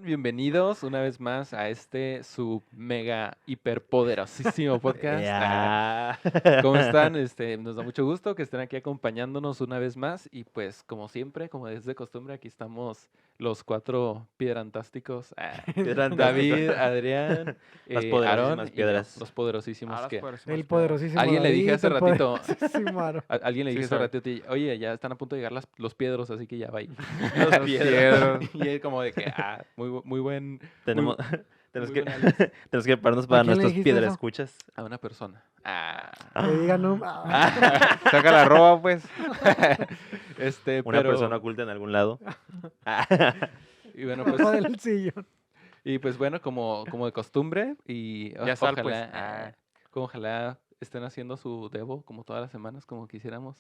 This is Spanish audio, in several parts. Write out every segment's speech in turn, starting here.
Bienvenidos una vez más a su mega hiperpoderosísimo podcast. ¿Cómo están? Nos da mucho gusto que estén aquí acompañándonos una vez más y pues como siempre, como es de costumbre, aquí estamos los cuatro piedrantásticos. David, Adrián, Las Aarón poderosísimas y yo, piedras. los poderosísimos Las que... poderosísimas El piedras. poderosísimo Alguien le dije hace David, el ratito, poderosísimo Aaron. alguien le Sí dije hace soy. ratito, oye, ya están a punto de llegar los piedros, así que ya va. Los piedros. Y él como de que, muy buen... Tenemos, muy tenemos, buen que, análisis. tenemos que prepararnos ¿A para quién le nuestros dijiste piedras eso? escuchas. A una persona. Que diga no. Saca la roba, pues. Una pero... persona oculta en algún lado. Y bueno, Abajo pues, del sillón. y pues bueno, como de costumbre, y Ya sal, pues. ojalá, ojalá estén haciendo su Devo como todas las semanas, como quisiéramos.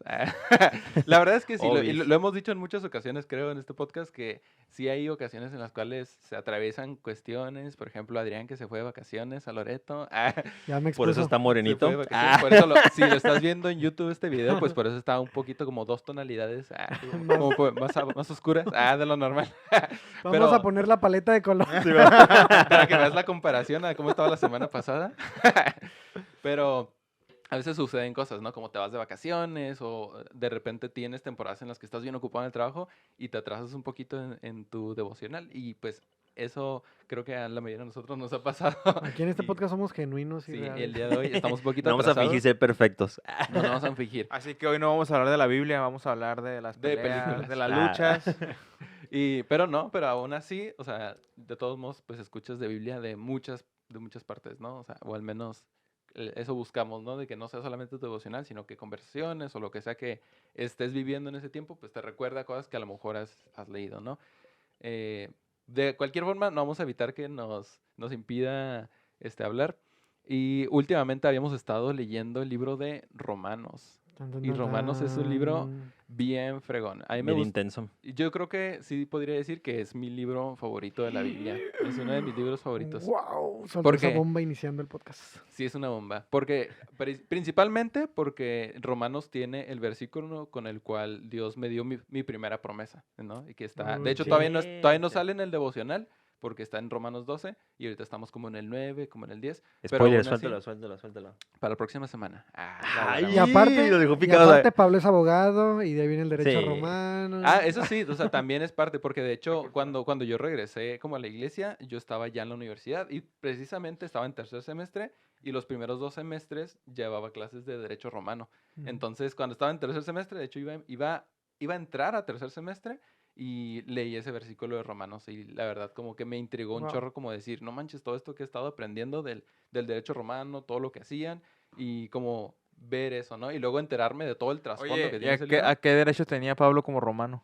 La verdad es que sí, y Obis. lo hemos dicho en muchas ocasiones, creo, en este podcast, que sí hay ocasiones en las cuales se atraviesan cuestiones. Por ejemplo, Adrián que se fue de vacaciones a Loreto. Ya me Por eso expuso. está Se morenito. fue de vacaciones, por eso si lo estás viendo en YouTube este video, pues por eso está un poquito como 2 tonalidades más oscuras de lo normal. Vamos pero- a poner la paleta de color. Para que veas la comparación a cómo estaba la semana pasada. Pero a veces suceden cosas, ¿no? Como te vas de vacaciones o de repente tienes temporadas en las que estás bien ocupado en el trabajo y te atrasas un poquito en tu devocional. Y pues eso creo que a la mayoría de nosotros nos ha pasado. Aquí en este Y- podcast somos genuinos y Sí, y reales. el día de hoy estamos un poquito No vamos a atrasados. fingir ser perfectos. No, no vamos a fingir. Así que hoy no vamos a hablar de la Biblia, vamos a hablar de las De peleas, películas. de las Ah. luchas. Pero aún así, o sea, de todos modos, pues escuchas de Biblia de muchas partes, ¿no? O sea, o al menos eso buscamos, ¿no? De que no sea solamente tu devocional, sino que conversaciones o lo que sea que estés viviendo en ese tiempo, pues te recuerda cosas que a lo mejor has leído, ¿no? De cualquier forma, no vamos a evitar que nos impida hablar. Y últimamente habíamos estado leyendo el libro de Romanos. Tan, tan, Y tan, Romanos es un libro tan. bien fregón. A mí me Bien gusta. intenso. Yo creo que sí podría decir que es mi libro favorito de la Biblia. Es uno de mis libros favoritos. Wow, soltó ¿Por esa qué? bomba iniciando el podcast. Sí, es una bomba. Porque, principalmente porque Romanos tiene el versículo con el cual Dios me dio mi primera promesa, ¿no? Y que está, de hecho, todavía no Cierto. sale en el devocional, porque está en Romanos 12, y ahorita estamos como en el 9, como en el 10. Pero Spoiler, aún así, suéltalo. para la próxima semana. Ay, Y aparte, lo dejó y picado. aparte Pablo es abogado y de ahí viene el derecho Sí. romano. Eso sí, o sea, también es parte, porque de hecho, cuando yo regresé como a la iglesia, yo estaba ya en la universidad y precisamente estaba en tercer semestre y los primeros 2 semestres llevaba clases de derecho romano. Mm. Entonces, cuando estaba en tercer semestre, de hecho, iba a entrar a tercer semestre y leí ese versículo de Romanos y la verdad como que me intrigó un Wow. chorro como decir, no manches, todo esto que he estado aprendiendo del derecho romano, todo lo que hacían y como ver eso, ¿no? Y luego enterarme de todo el trasfondo que Oye, ¿y tiene a ese qué, libro a qué derecho tenía Pablo como romano?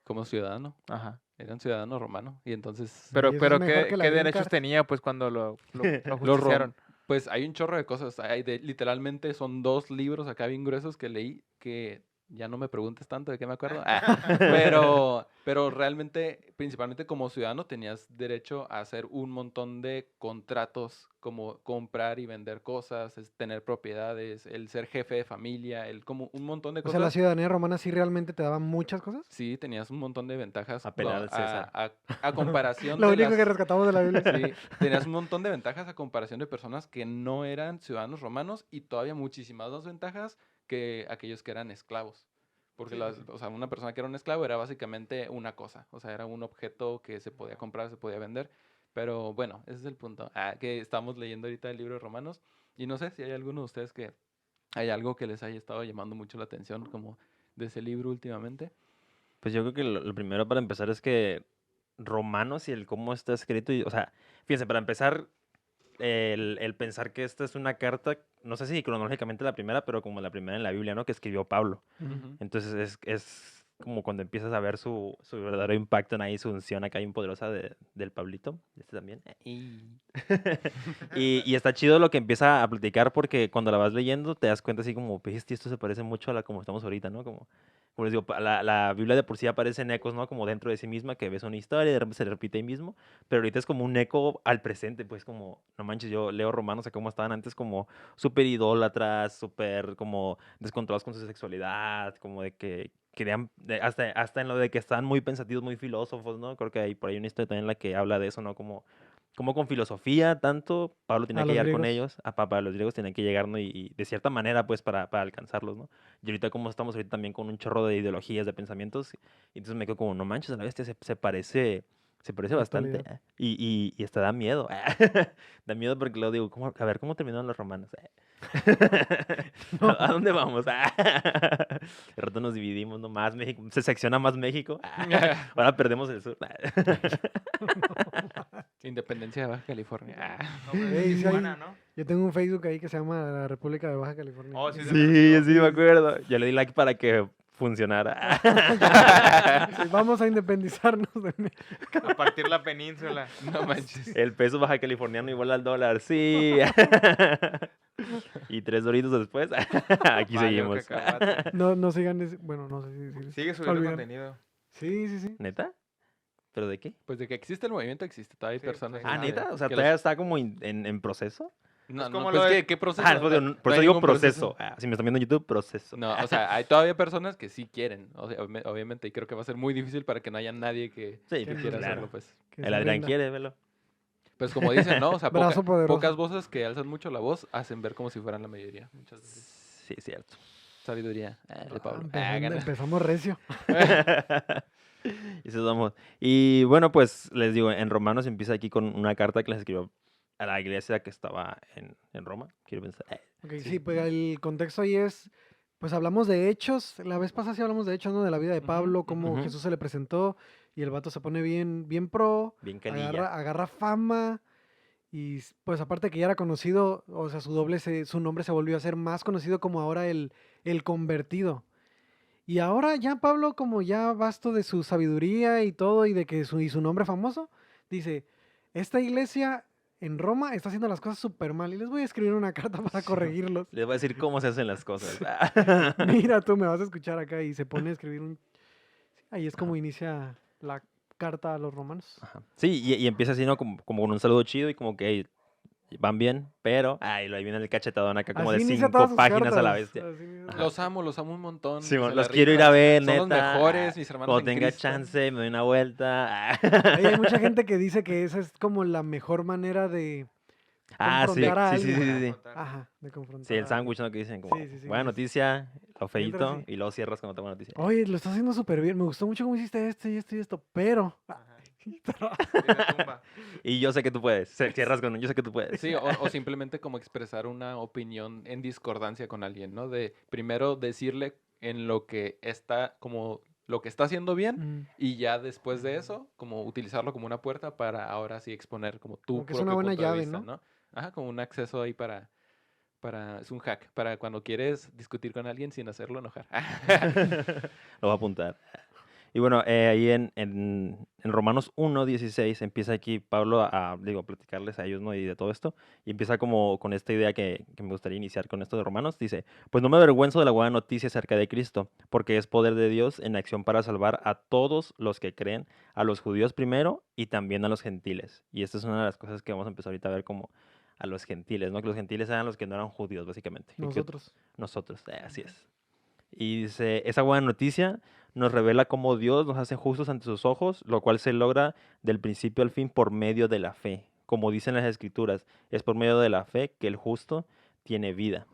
como ciudadano. Ajá. Era un ciudadano romano y entonces Pero, Y eso es mejor ¿qué, que la qué green derechos card. tenía pues cuando lo Lo justiciaron? pues hay un chorro de cosas. Literalmente son 2 libros acá bien gruesos que leí que ya no me preguntes tanto de qué me acuerdo. Pero realmente, principalmente como ciudadano, tenías derecho a hacer un montón de contratos como comprar y vender cosas, tener propiedades, el ser jefe de familia, como un montón de O sea, la cosas. ciudadanía romana sí realmente te daba muchas cosas. Sí, tenías un montón de ventajas A pelear al César. a comparación Lo de único que las... rescatamos de la Biblia. Sí, tenías un montón de ventajas a comparación de personas que no eran ciudadanos romanos y todavía muchísimas más ventajas que aquellos que eran esclavos. Porque o sea, una persona que era un esclavo era básicamente una cosa, o sea, era un objeto que se podía comprar, se podía vender. Pero bueno, ese es el punto. Que estamos leyendo ahorita el libro de Romanos y no sé si hay alguno de ustedes que hay algo que les haya estado llamando mucho la atención como de ese libro últimamente. Pues yo creo que lo primero para empezar es que Romanos y el cómo está escrito, o sea, fíjense, para empezar, el pensar que esta es una carta, no sé si cronológicamente la primera, pero como la primera en la Biblia, ¿no? Que escribió Pablo. Ujú. Entonces es como cuando empiezas a ver su verdadero impacto en ahí, su unción acá bien poderosa del Pablito, este también. Y está chido lo que empieza a platicar porque cuando la vas leyendo te das cuenta así como, "Bestia, esto se parece mucho a la como estamos ahorita, ¿no? Como les digo, la Biblia de por sí aparece en ecos, ¿no? Como dentro de sí misma, que ves una historia y de repente se repite ahí mismo, pero ahorita es como un eco al presente, pues como, no manches, yo leo Romanos a cómo estaban antes como súper idólatras, súper como descontrolados con su sexualidad, como de que querían, hasta en lo de que estaban muy pensativos, muy filósofos, ¿no? Creo que hay por ahí una historia también en la que habla de eso, ¿no? Como con filosofía, tanto Pablo tenía A que los llegar con griegos. ellos, para los griegos tenían que llegar, ¿no? Y de cierta manera, pues, para alcanzarlos, ¿no? Y ahorita como estamos ahorita también con un chorro de ideologías, de pensamientos, y entonces me quedo como, no manches, a la bestia se parece La bastante. actualidad. Y hasta da miedo. Da miedo porque luego digo, a ver, ¿cómo terminaron los romanos? ¿A dónde vamos? De rato nos dividimos, ¿no? Más México, se secciona más México. Ahora perdemos el sur. Independencia de Baja California. No, pero Ey, es sí hay- Tijuana, ¿no? Yo tengo un Facebook ahí que se llama la República de Baja California. Oh, sí, Sí, sí, Sí. me acuerdo. Yo le di like para que funcionara. Sí, vamos a independizarnos de México. A partir la península. No manches. El peso baja californiano igual al dólar, sí. Y 3 doritos después, aquí Valió seguimos. cacahuate. No sigan bueno, no sé si Sigue subiendo olvidaron. contenido. Sí. ¿Neta? ¿Pero de qué? Pues de que existe el movimiento, existe. Todavía hay Sí, personas. pues, Ah, sí. ¿neta? O sea, que todavía los- está como en proceso. No, Es no, como pues lo de- ¿qué proceso? Ah, O por sea, eso, no por eso hay digo ningún proceso. Si me están viendo en YouTube, proceso. No, o sea, hay todavía personas que sí quieren, o sea, obviamente, y creo que va a ser muy difícil para que no haya nadie que Sí, que quiera claro. hacerlo, pues. que El se Adrián rinda. quiere, velo. Pues como dicen, ¿no? O sea, Brazo poderoso. pocas voces que alzan mucho la voz hacen ver como si fueran la mayoría. Muchas veces. Sí, cierto. Sabiduría de Pablo. Empezamos recio. Y eso vamos. Y bueno, pues les digo, en Romanos empieza aquí con una carta que les escribió a la iglesia que estaba en Roma. Quiero pensar. Ok, sí, pues el contexto ahí es, pues hablamos de hechos, la vez pasada sí hablamos de hechos, ¿no? De la vida de Ujú, Pablo, cómo ujú. Jesús se le presentó y el vato se pone bien pro, Bien canilla. agarra fama y pues aparte que ya era conocido, o sea, su nombre se volvió a ser más conocido como ahora el convertido. Y ahora ya Pablo, como ya basto de su sabiduría y todo y de que su nombre famoso, dice, esta iglesia en Roma está haciendo las cosas súper mal y les voy a escribir una carta para corregirlos. Les voy a decir cómo se hacen las cosas. Mira, tú me vas a escuchar acá y se pone a escribir un... Ahí es como Ajá. inicia la carta a los romanos. Ajá. Sí, y empieza así, ¿no? Como con un saludo chido y como que "Hey, van bien, pero... Ahí viene el cachetadón acá como Así de inicia todas 5 sus páginas a la cartas, bestia. así inicia- Ajá. Los amo un montón. Sí, se la los quiero ir a rifan, ver, son los neta. mejores, mis hermanos Cuando en tenga Cristo. chance, me doy una vuelta. Oye, hay mucha gente que dice que esa es como la mejor manera de Ah, sí, confrontar a sí, sí, alguien. sí, sí. Ajá, de confrontar. Sí, el a sándwich, ¿no? Que dicen como, Sí, buena sí, noticia, lo Mientras feíto, sí. y luego cierras cuando tengo noticia. Oye, lo estás haciendo súper bien. Me gustó mucho cómo hiciste esto y esto y esto, pero... Ajá. Y te tumba. Y yo sé que tú puedes. Cierras con un, yo sé que tú puedes. Sí, o simplemente como expresar una opinión en discordancia con alguien, ¿no? De primero decirle en lo que está, como lo que está haciendo bien, Mm, y ya después de eso, como utilizarlo como una puerta para ahora sí exponer como tu Como que es una propio buena punto de llave, vista, ¿no? ¿no? Ajá, como un acceso ahí es un hack, para cuando quieres discutir con alguien sin hacerlo enojar. Lo voy a apuntar. Y bueno, ahí en Romanos 1:16 empieza aquí Pablo digo, a platicarles a ellos, ¿no? Y de todo esto. Y empieza como con esta idea que me gustaría iniciar con esto de Romanos. Dice, pues no me avergüenzo de la buena noticia acerca de Cristo, porque es poder de Dios en acción para salvar a todos los que creen, a los judíos primero y también a los gentiles. Y esta es una de las cosas que vamos a empezar ahorita a ver como a los gentiles, ¿no? Que los gentiles eran los que no eran judíos, básicamente. Y que Nosotros. así es. Y dice, esa buena noticia nos revela cómo Dios nos hace justos ante sus ojos, lo cual se logra del principio al fin por medio de la fe. Como dicen las escrituras, es por medio de la fe que el justo tiene vida.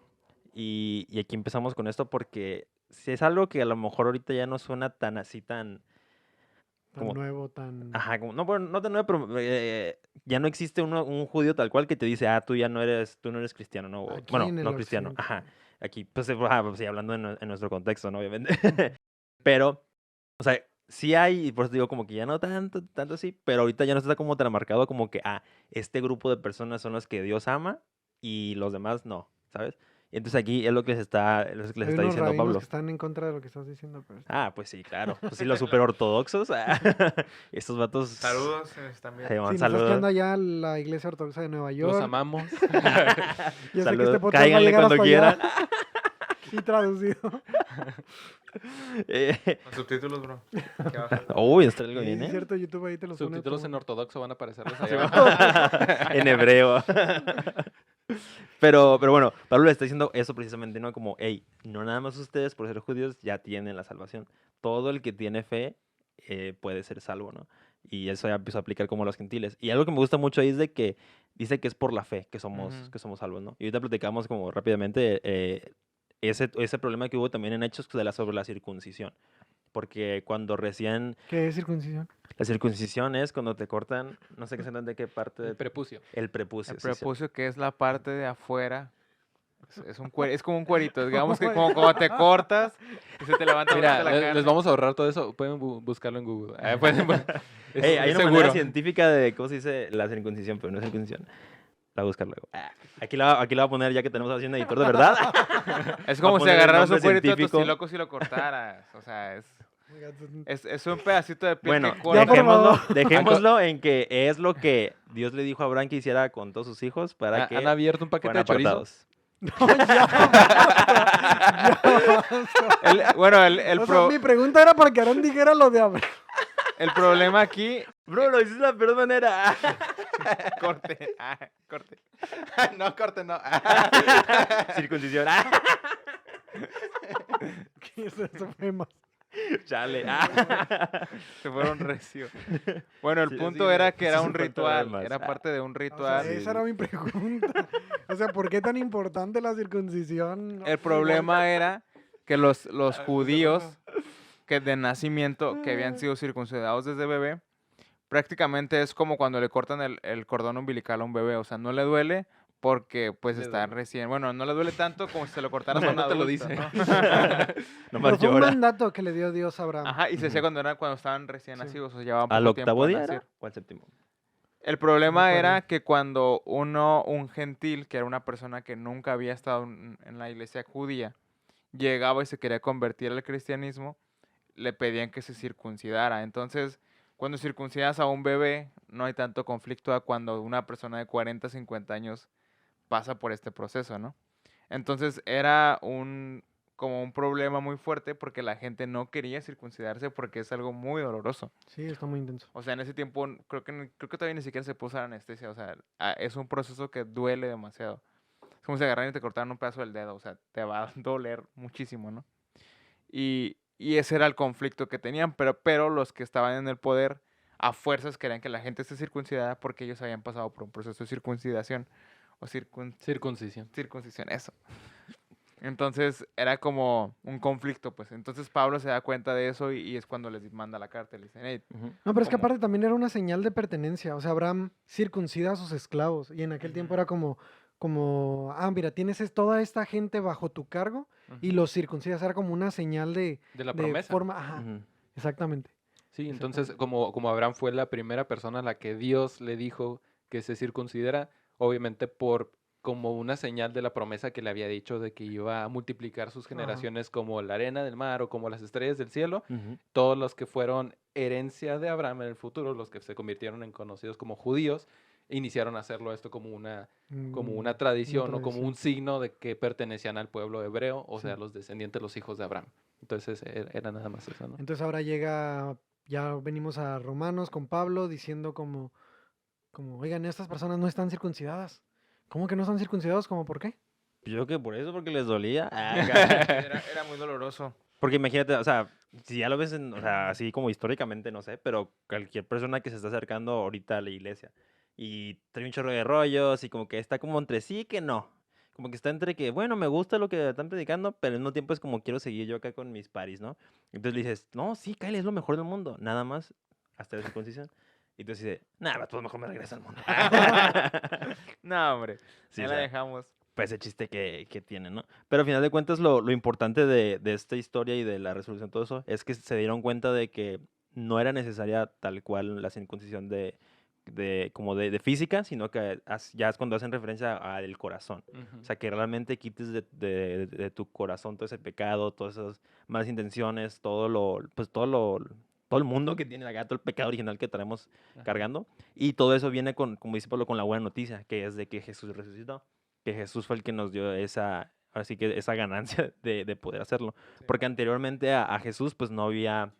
Y aquí empezamos con esto porque si es algo que a lo mejor ahorita ya no suena tan así, tan... Tan como- nuevo, tan... Ajá, como, no, bueno, no tan nuevo, pero ya no existe un judío tal cual que te dice, tú no eres cristiano, ¿no? O, Aquí bueno, en el no cristiano, occidente. ajá. Aquí, pues, pues sí, hablando en nuestro contexto, ¿no? Obviamente. Pero, o sea, sí hay, y por eso digo como que ya no tanto así, pero ahorita ya no está como tan marcado como que, este grupo de personas son los que Dios ama y los demás no, ¿sabes? Entonces aquí es lo que les está, es lo que les Hay está unos diciendo rabinos Pablo. que están en contra de lo que estás diciendo, pero Ah, pues sí, claro. Pues sí, los super ortodoxos. Estos vatos. Saludos si nos están Se viendo. llaman si nos estás saludos. quedando allá la Iglesia Ortodoxa de Nueva Los York, amamos. yo sé que Saludos. este podcast va a Cáiganle llegar cuando hasta allá quieran. y traducido. Con subtítulos, bro. Aquí abajo. Uy, está algo Sí, bien, es ¿eh? cierto, YouTube ahí te los pone Subtítulos en automático. ortodoxo van a aparecerles allá abajo. En hebreo. Pero bueno, Pablo le está diciendo eso precisamente, ¿no? Como, hey, no nada más ustedes por ser judíos ya tienen la salvación. Todo el que tiene fe puede ser salvo, ¿no? Y eso ya empezó a aplicar como a los gentiles. Y algo que me gusta mucho ahí es de que dice que es por la fe Ujú. que somos salvos, ¿no? Y ahorita platicamos como rápidamente ese problema que hubo también en Hechos sobre la circuncisión. Porque cuando recién ¿Qué es circuncisión? la circuncisión es cuando te cortan, no sé qué de qué parte El del prepucio. el prepucio. El sí, cierto. prepucio, que es la parte de afuera. Es como un cuerito. Digamos que como cuando te cortas y se te levanta Mira, bastante la les carne. vamos a ahorrar todo eso. Pueden buscarlo en Google. Pueden Ey, hay es una manera seguro. científica de cómo se dice la circuncisión, pero no es circuncisión. La voy a buscar luego. Aquí la voy a poner ya que tenemos haciendo editor de verdad. Es Va a como si poner el agarraras un nombre cuerito de científico. tostilocos y lo cortaras. O sea, es un pedacito de piel Bueno, que corta. Ya, por dejémoslo, favor. dejémoslo en que es lo que Dios le dijo a Abraham que hiciera con todos sus hijos para que ¿Han abierto un paquete fueran de chorizo? apartados. No, ya basta, ya basta. Bueno, el O sea, mi pregunta era para que Aarón dijera lo de Abraham. el problema aquí... Bro, lo hiciste de la peor manera. Corte. Corte. No, corte, no. Circuncisión. Eso fue más. Chale. Se fueron recio. Bueno, el Sí, punto sí, era que sí era se un faltaba ritual. más. Era parte de un O sea, ritual. esa era mi pregunta. O sea, ¿por qué tan importante la circuncisión? El problema era que los judíos que de nacimiento, que habían sido circuncidados desde bebé, prácticamente es como cuando le cortan el cordón umbilical a un bebé. O sea, no le duele porque pues Le está duele. recién... Bueno, no le duele tanto como si se lo cortaras a un No te lo adulto, dice. ¿no? Nomás Pero fue un llora. mandato que le dio Dios a Abraham. Ajá, y se hacía Ujú. cuando estaban recién Sí. nacidos. O sea, llevaban ¿Al poco tiempo octavo en día nacer. era? ¿O al séptimo? El problema acuerdo. era que cuando un gentil, que era una persona que nunca había estado en la iglesia judía, llegaba y se quería convertir al cristianismo, le pedían que se circuncidara. Entonces, cuando circuncidas a un bebé, no hay tanto conflicto a cuando una persona de 40, 50 años pasa por este proceso, ¿no? Entonces era como un problema muy fuerte porque la gente no quería circuncidarse porque es algo muy doloroso. Sí, está muy intenso. O sea, en ese tiempo creo que todavía ni siquiera se puede usar anestesia. O sea, es un proceso que duele demasiado. Es como si agarraran y te cortaran un pedazo del dedo. O sea, te va a doler muchísimo, ¿no? Y ese era el conflicto que tenían. Pero los que estaban en el poder a fuerzas querían que la gente esté circuncidada porque ellos habían pasado por un proceso de circuncidación. O Circuncisión. circuncisión, eso. Entonces era como un conflicto, pues. Entonces Pablo se da cuenta de eso y es cuando les manda la carta. Le dicen, hey, Ujú. No, pero es que ¿Cómo? aparte también era una señal de pertenencia. O sea, Abraham circuncida a sus esclavos. Y en aquel tiempo Ujú. era mira, tienes toda esta gente bajo tu cargo y ujú. los circuncidas. Era como una señal de De la de promesa. forma. Ajá, Ujú. exactamente. Sí, entonces Exactamente. como Abraham fue la primera persona a la que Dios le dijo que se circuncidara, obviamente como una señal de la promesa que le había dicho de que iba a multiplicar sus Ajá. generaciones como la arena del mar o como las estrellas del cielo, Ujú. todos los que fueron herencia de Abraham en el futuro, los que se convirtieron en conocidos como judíos, iniciaron a hacerlo esto como una Una tradición o como tradición. un signo de que pertenecían al pueblo hebreo, o Sí. sea, los descendientes, los hijos de Abraham. Entonces era nada más eso, ¿no? Entonces ahora ya venimos a Romanos con Pablo diciendo como, oigan, estas personas no están circuncidadas. ¿Cómo que no están circuncidados? ¿Cómo por qué? Yo creo que por eso, porque les dolía. Era muy doloroso. Porque imagínate, o sea, si ya lo ves, o sea, así como históricamente, no sé, pero cualquier persona que se está acercando ahorita a la iglesia y trae un chorro de rollos y como que está como entre sí y que no. Como que está entre que, bueno, me gusta lo que están predicando, pero al mismo tiempo es como quiero seguir yo acá con mis paris, ¿no? Entonces le dices, no, sí, Kyle, es lo mejor del mundo, nada más hasta la circuncisión. Y entonces dice, nada, pues mejor me regreso al mundo. No, hombre. Sí, Ahí o la sea, dejamos. pues ese chiste que tiene, ¿no? Pero al final de cuentas lo importante de esta historia y de la resolución de todo eso es que se dieron cuenta de que no era necesaria tal cual la circuncisión como de física, sino que ya es cuando hacen referencia al corazón. Ujú. O sea, que realmente quites de tu corazón todo ese pecado, todas esas malas intenciones, todo el mundo que tiene acá, todo el pecado original que traemos Ajá. cargando. Y todo eso viene como dice Pablo, con la buena noticia, que es de que Jesús resucitó, que Jesús fue el que nos dio así que esa ganancia de poder hacerlo. Sí. Porque anteriormente a Jesús, pues no había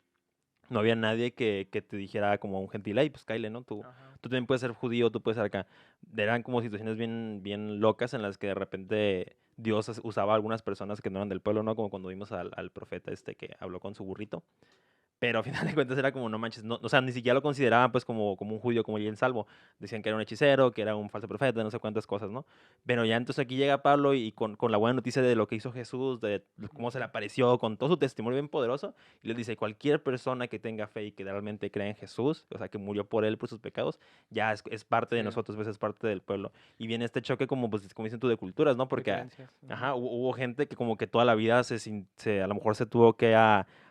nadie que te dijera como un gentil, ay, pues cáele, ¿no? Ajá. Tú también puedes ser judío, tú puedes ser acá. Eran como situaciones bien locas en las que de repente Dios usaba a algunas personas que no eran del pueblo, ¿no? Como cuando vimos al profeta que habló con su burrito. Pero a final de cuentas era como, no manches, no, o sea, ni siquiera lo consideraban pues como un judío como en salvo. Decían que era un hechicero, que era un falso profeta, no sé cuántas cosas, ¿no? Pero ya entonces aquí llega Pablo y con la buena noticia de lo que hizo Jesús, de cómo se le apareció, con todo su testimonio bien poderoso, y les dice, cualquier persona que tenga fe y que realmente crea en Jesús, o sea, que murió por él, por sus pecados, ya es parte de Sí. nosotros, pues es parte del pueblo. Y viene este choque como, pues, como dicen tú, de culturas, ¿no? De Porque, creencias. Ujú. ajá, hubo gente que como que toda la vida a lo mejor se tuvo que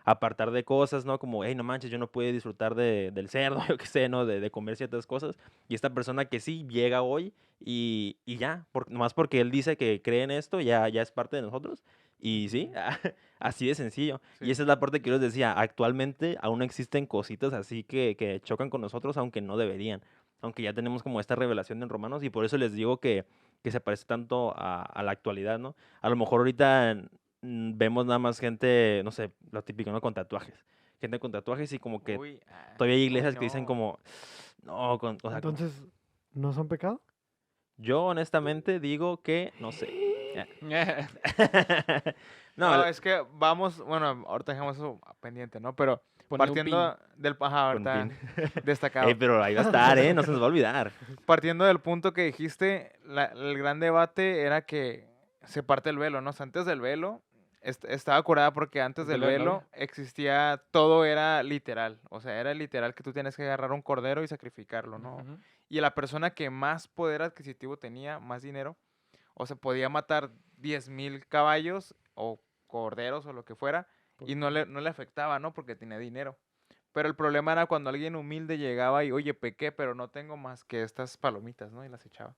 apartar de cosas, ¿no? Como, hey, no manches, yo no puedo disfrutar del cerdo, yo qué sé, ¿no? De comer ciertas cosas. Y esta persona que sí llega hoy y ya, nomás porque él dice que cree en esto, ya es parte de nosotros. Y sí, Ujú. así de sencillo. Y Sí. esa es la parte que yo les decía, actualmente aún existen cositas así que chocan con nosotros, aunque no deberían. Aunque ya tenemos como esta revelación en Romanos y por eso les digo que se parece tanto a la actualidad, ¿no? A lo mejor ahorita vemos nada más gente, no sé, lo típico, ¿no? Con tatuajes. Gente con tatuajes y como que Uy, todavía hay uy, iglesias que dicen no. como, no, o sea, Entonces, ¿no son pecado? yo honestamente digo que no sé. No, No, es que vamos, bueno, ahorita dejamos eso pendiente, ¿no? Pero Ponle un pin. partiendo del, ajá, con ahorita pin. destacado. Pero ahí va a estar, ¿eh? No se nos va a olvidar. Partiendo del punto que dijiste, el gran debate era que se parte el velo, ¿no? O sea, antes del velo, estaba curada porque antes El del velo de novia. velo existía, todo era literal. O sea, era literal que tú tienes que agarrar un cordero y sacrificarlo, ¿no? Ujú. Y la persona que más poder adquisitivo tenía, más dinero, o sea, podía matar 10,000 caballos o corderos o lo que fuera y no le afectaba, ¿no? Porque tenía dinero. Pero el problema era cuando alguien humilde llegaba y, oye, pequé, pero no tengo más que estas palomitas, ¿no? Y las echaba.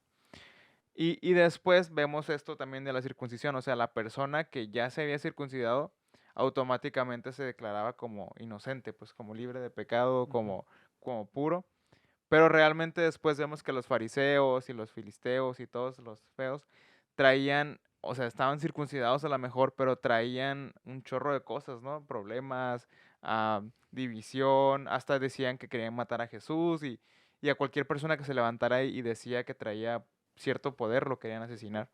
Y después vemos esto también de la circuncisión, o sea, la persona que ya se había circuncidado automáticamente se declaraba como inocente, pues como libre de pecado, Ujú. como puro. Pero realmente después vemos que los fariseos y los filisteos y todos los feos traían, o sea, estaban circuncidados a lo mejor, pero traían un chorro de cosas, ¿no? Problemas, división, hasta decían que querían matar a Jesús y a cualquier persona que se levantara y decía que traía cierto poder lo querían asesinar.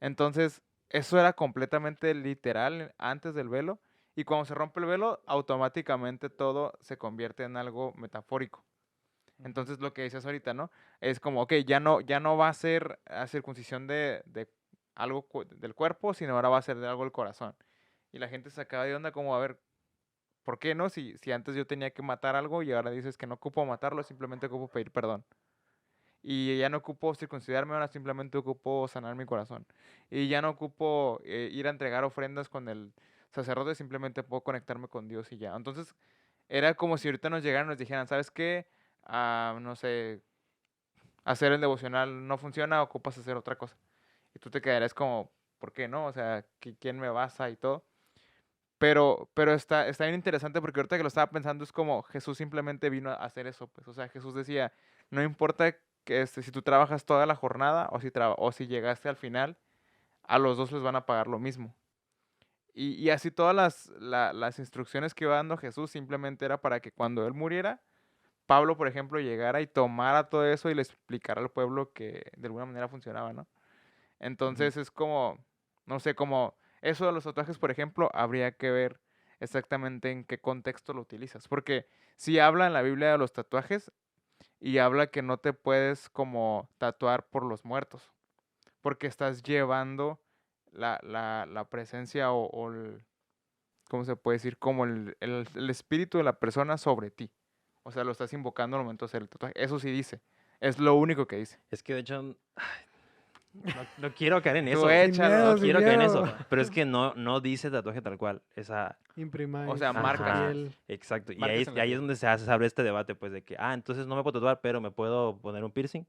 Entonces, eso era completamente literal antes del velo y cuando se rompe el velo, automáticamente todo se convierte en algo metafórico. Ujú. Entonces lo que dices ahorita, ¿no? Es como, ok, ya no va a ser a circuncisión de algo del cuerpo, sino ahora va a ser de algo del corazón. Y la gente se acaba de onda como, a ver, ¿por qué no? Si antes yo tenía que matar algo y ahora dices que no ocupo matarlo, simplemente ocupo pedir perdón. Y ya no ocupo circuncidarme, ahora simplemente ocupo sanar mi corazón. Y ya no ocupo ir a entregar ofrendas con el sacerdote, simplemente puedo conectarme con Dios y ya. Entonces, era como si ahorita nos llegaran y nos dijeran, ¿sabes qué? No sé, hacer el devocional no funciona, ocupas hacer otra cosa. Y tú te quedarías como, ¿por qué no? O sea, ¿quién me basa y todo? Pero está bien interesante porque ahorita que lo estaba pensando es como Jesús simplemente vino a hacer eso, pues. O sea, Jesús decía, no importa que si tú trabajas toda la jornada o si llegaste al final, a los dos les van a pagar lo mismo. Y así todas las instrucciones que iba dando Jesús simplemente era para que cuando él muriera, Pablo, por ejemplo, llegara y tomara todo eso y le explicara al pueblo que de alguna manera funcionaba, ¿no? Ujú. Entonces es como, no sé, como eso de los tatuajes, por ejemplo, habría que ver exactamente en qué contexto lo utilizas. Porque si habla en la Biblia de los tatuajes y habla que no te puedes como tatuar por los muertos, porque estás llevando la presencia ¿cómo se puede decir? Como el espíritu de la persona sobre ti. O sea, lo estás invocando al momento de hacer el tatuaje. Eso sí dice. Es lo único que dice. Es que de hecho, no quiero caer en Tú eso. échalo. miedo, No sin quiero caer en miedo. eso. Pero es que no dice tatuaje tal cual. Esa, Imprima O sea, en su marcas. piel. exacto. Y Marcas ahí, en la ahí es piel. donde se abre este debate, pues, de que, entonces no me puedo tatuar, pero me puedo poner un piercing.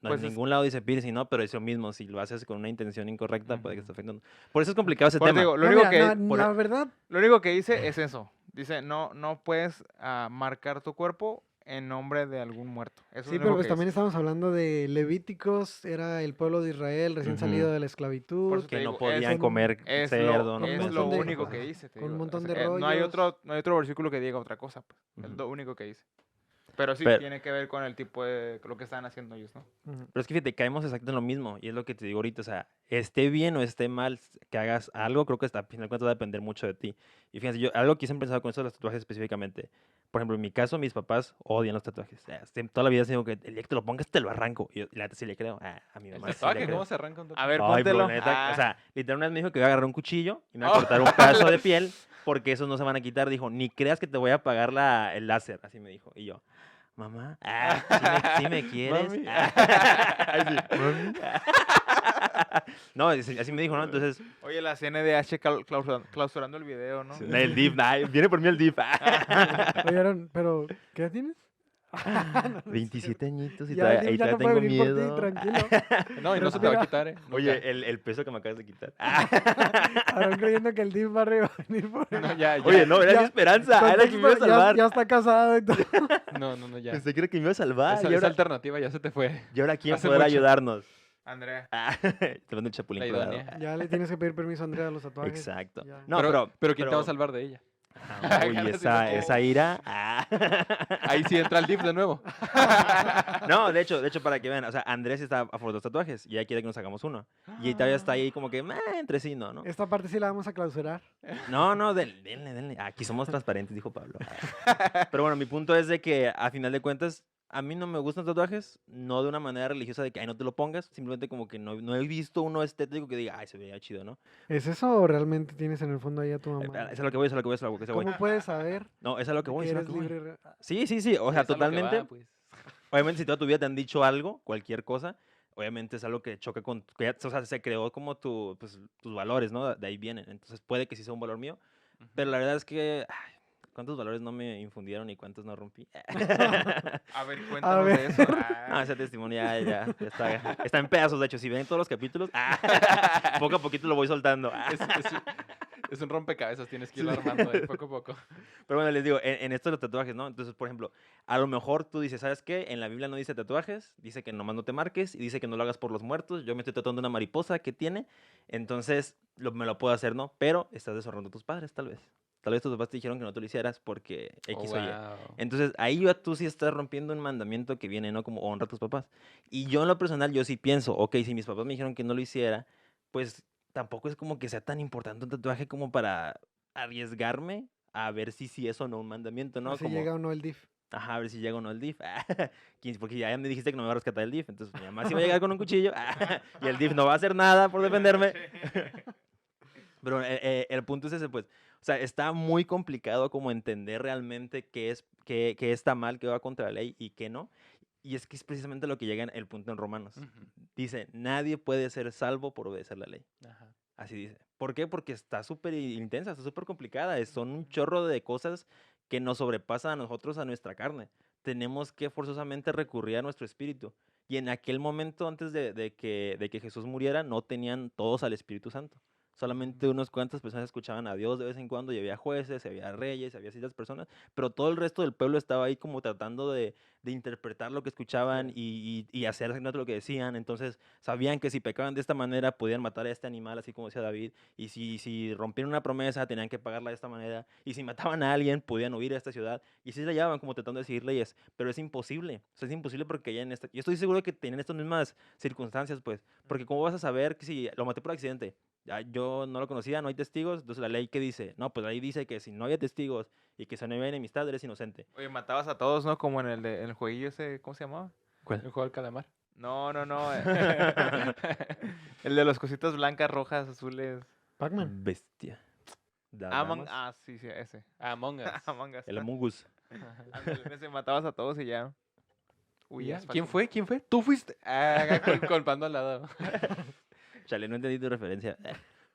No, Pues en es- ningún lado dice piercing, no, pero es lo mismo. Si lo haces con una intención incorrecta, puede que Ujú. esté afectando. Por eso es complicado ese Por eso tema. digo, lo No, único mira, que... por- la verdad, Lo único que dice es eso. Dice, no puedes marcar tu cuerpo en nombre de algún muerto. Eso es sí, lo pero único pues que también dice. estamos hablando de Levíticos, era el pueblo de Israel recién salido Ujú. de la Por esclavitud, eso te que no digo, podían con- comer es cerdo, no con un es podían lo montón de- hacer único cosas. que dice, te con un digo. O montón sea, de no hay rollos. no hay otro versículo que diga otra cosa, pues. Es Ujú. lo único que dice. Pero sí, Pero- tiene que ver con el tipo de lo que están haciendo ellos, ¿no? Ujú. Pero es que fíjate, caemos exacto en lo mismo. Y es lo que te digo ahorita. O sea, esté bien o esté mal que hagas algo, creo que hasta al final de cuentas va a depender mucho de ti. Y fíjense, yo algo que siempre he pensado con eso de los tatuajes específicamente. Por ejemplo, en mi caso, mis papás odian los tatuajes. O sea, toda la vida digo que el día que te lo pongas te lo arranco. Y yo, la neta sí le creo. A mi ¿El mamá sí le tatuaje? creo. ¿Cómo se arranca un A tatuaje? ver, Ay, bro, póntelo. neta, o Ah. sea, literalmente me dijo que voy a agarrar un cuchillo y me va a Oh. cortar un pedazo de piel porque esos no se van a quitar. Dijo, ni creas que te voy a apagar el láser. Así me dijo. Y yo, mamá, ¿sí me quieres? Mami. Ay, sí, mami. No, así me dijo, ¿no? Entonces, Oye, la CNDH clausurando el video, ¿no? el DIF, viene por mí el DIF. Oye, Aaron, pero ¿qué edad tienes? No, no es 27 añitos y Ya el todavía, DIF y ya todavía no puede tengo venir por ti, miedo. tranquilo. No, y no se te va a Respira. quitar, ¿eh? Nunca. Oye, el peso que me acabas de quitar. Aaron creyendo que el DIF va a venir por él. No, ya. Oye, no, era Ya, mi esperanza. Era que me iba a Contexto, salvar. ya está casado y todo. No, ya. Pensé que era que me iba a salvar. Esa, y, esa ahora, alternativa ya se te fue. y ahora, ¿quién hace podrá mucho. ayudarnos? Andrea. Te mando el chapulín La colorado. idónea. Ya le tienes que pedir permiso a Andrea a los tatuajes. Exacto. Ya. No, pero ¿quién te va a salvar de ella? Uy, Ganas esa, de- esa ira. Ahí sí entra el DIF de nuevo. No, de hecho, para que vean, o sea, Andrés está a favor de los tatuajes y ella quiere que nos hagamos uno. Y todavía está ahí como que, entre sí, ¿no? Esta parte sí la vamos a clausurar. No, denle. Aquí somos transparentes, dijo Pablo. Pero bueno, mi punto es de que, a final de cuentas, a mí no me gustan los tatuajes, no de una manera religiosa de que, no te lo pongas, simplemente como que no he visto uno estético que diga, se veía chido, ¿no? ¿Es eso o realmente tienes en el fondo ahí a tu mamá? Es a lo que voy, es a lo que voy, es a lo que voy. ¿Cómo puedes saber No, es a lo que de voy, que es a lo eres que voy. libre? Sí, o sea, Es a lo que totalmente. va, pues. Obviamente, si toda tu vida te han dicho algo, cualquier cosa, obviamente es algo que choca con, o sea, se creó como pues, tus valores, ¿no? De ahí vienen. Entonces puede que sí sea un valor mío, pero la verdad es que, ¿cuántos valores no me infundieron y cuántos no rompí? A ver, cuéntanos ver. de eso. No, ese testimonio ya está en pedazos, de hecho, si ven todos los capítulos, poco a poquito lo voy soltando. Es un rompecabezas, tienes que irlo armando poco a poco. Pero bueno, les digo, en esto de los tatuajes, ¿no? Entonces, por ejemplo, a lo mejor tú dices, ¿sabes qué? En la Biblia no dice tatuajes, dice que nomás no te marques y dice que no lo hagas por los muertos. Yo me estoy tatuando una mariposa que tiene, entonces me lo puedo hacer, ¿no? Pero estás deshonrando a tus padres, tal vez. Tal vez tus papás te dijeron que no te lo hicieras porque X o Y. Entonces, ahí ya tú sí estás rompiendo un mandamiento que viene, ¿no? Como honra a tus papás. Y yo en lo personal, yo sí pienso, ok, si mis papás me dijeron que no lo hiciera, pues tampoco es como que sea tan importante un tatuaje como para arriesgarme a ver si es o no un mandamiento, ¿no? ¿No? Si Como, llega o no el DIF. ajá, a ver si llega o no el DIF. Porque ya me dijiste que no me va a rescatar el DIF, entonces mi mamá sí va a llegar con un cuchillo y el DIF no va a hacer nada por defenderme. Pero el punto es ese, pues, o sea, está muy complicado como entender realmente qué está mal, qué va contra la ley y qué no. Y es que es precisamente lo que llega en el punto en Romanos. Dice, nadie puede ser salvo por obedecer la ley. Ajá. Así dice. ¿Por qué? Porque está súper intensa, está súper complicada. Son un chorro de cosas que nos sobrepasan a nosotros, a nuestra carne. Tenemos que forzosamente recurrir a nuestro espíritu. Y en aquel momento, antes de que Jesús muriera, no tenían todos al Espíritu Santo. Solamente unas cuantas personas escuchaban a Dios de vez en cuando, y había jueces, y había reyes, y había ciertas personas, pero todo el resto del pueblo estaba ahí como tratando de interpretar lo que escuchaban y hacer exactamente lo que decían. Entonces sabían que si pecaban de esta manera podían matar a este animal, así como decía David, y si rompieron una promesa tenían que pagarla de esta manera, y si mataban a alguien podían huir a esta ciudad, y así se la llevaban como tratando de seguir leyes, pero es imposible, o sea, es imposible porque ya yo estoy seguro que tienen estas mismas circunstancias, pues, porque ¿cómo vas a saber que si lo maté por accidente? Yo no lo conocía, no hay testigos, entonces la ley, ¿qué dice? No, pues la ley dice que si no había testigos y que si no había enemistad, eres inocente. Oye, matabas a todos, ¿no? Como en el jueguillo ese, ¿cómo se llamaba? ¿Cuál? El juego del calamar. No. El de los cositas blancas, rojas, azules. Pac-Man. Bestia. Sí, ese. Among Us. Among Us. El Among Us. Ándale, en ese matabas a todos y ya. Uy, ¿Y ya ya? es ¿Quién fácil. fue? ¿Quién fue? Tú fuiste. Ah, culpando al lado. Chale, no entendí tu referencia.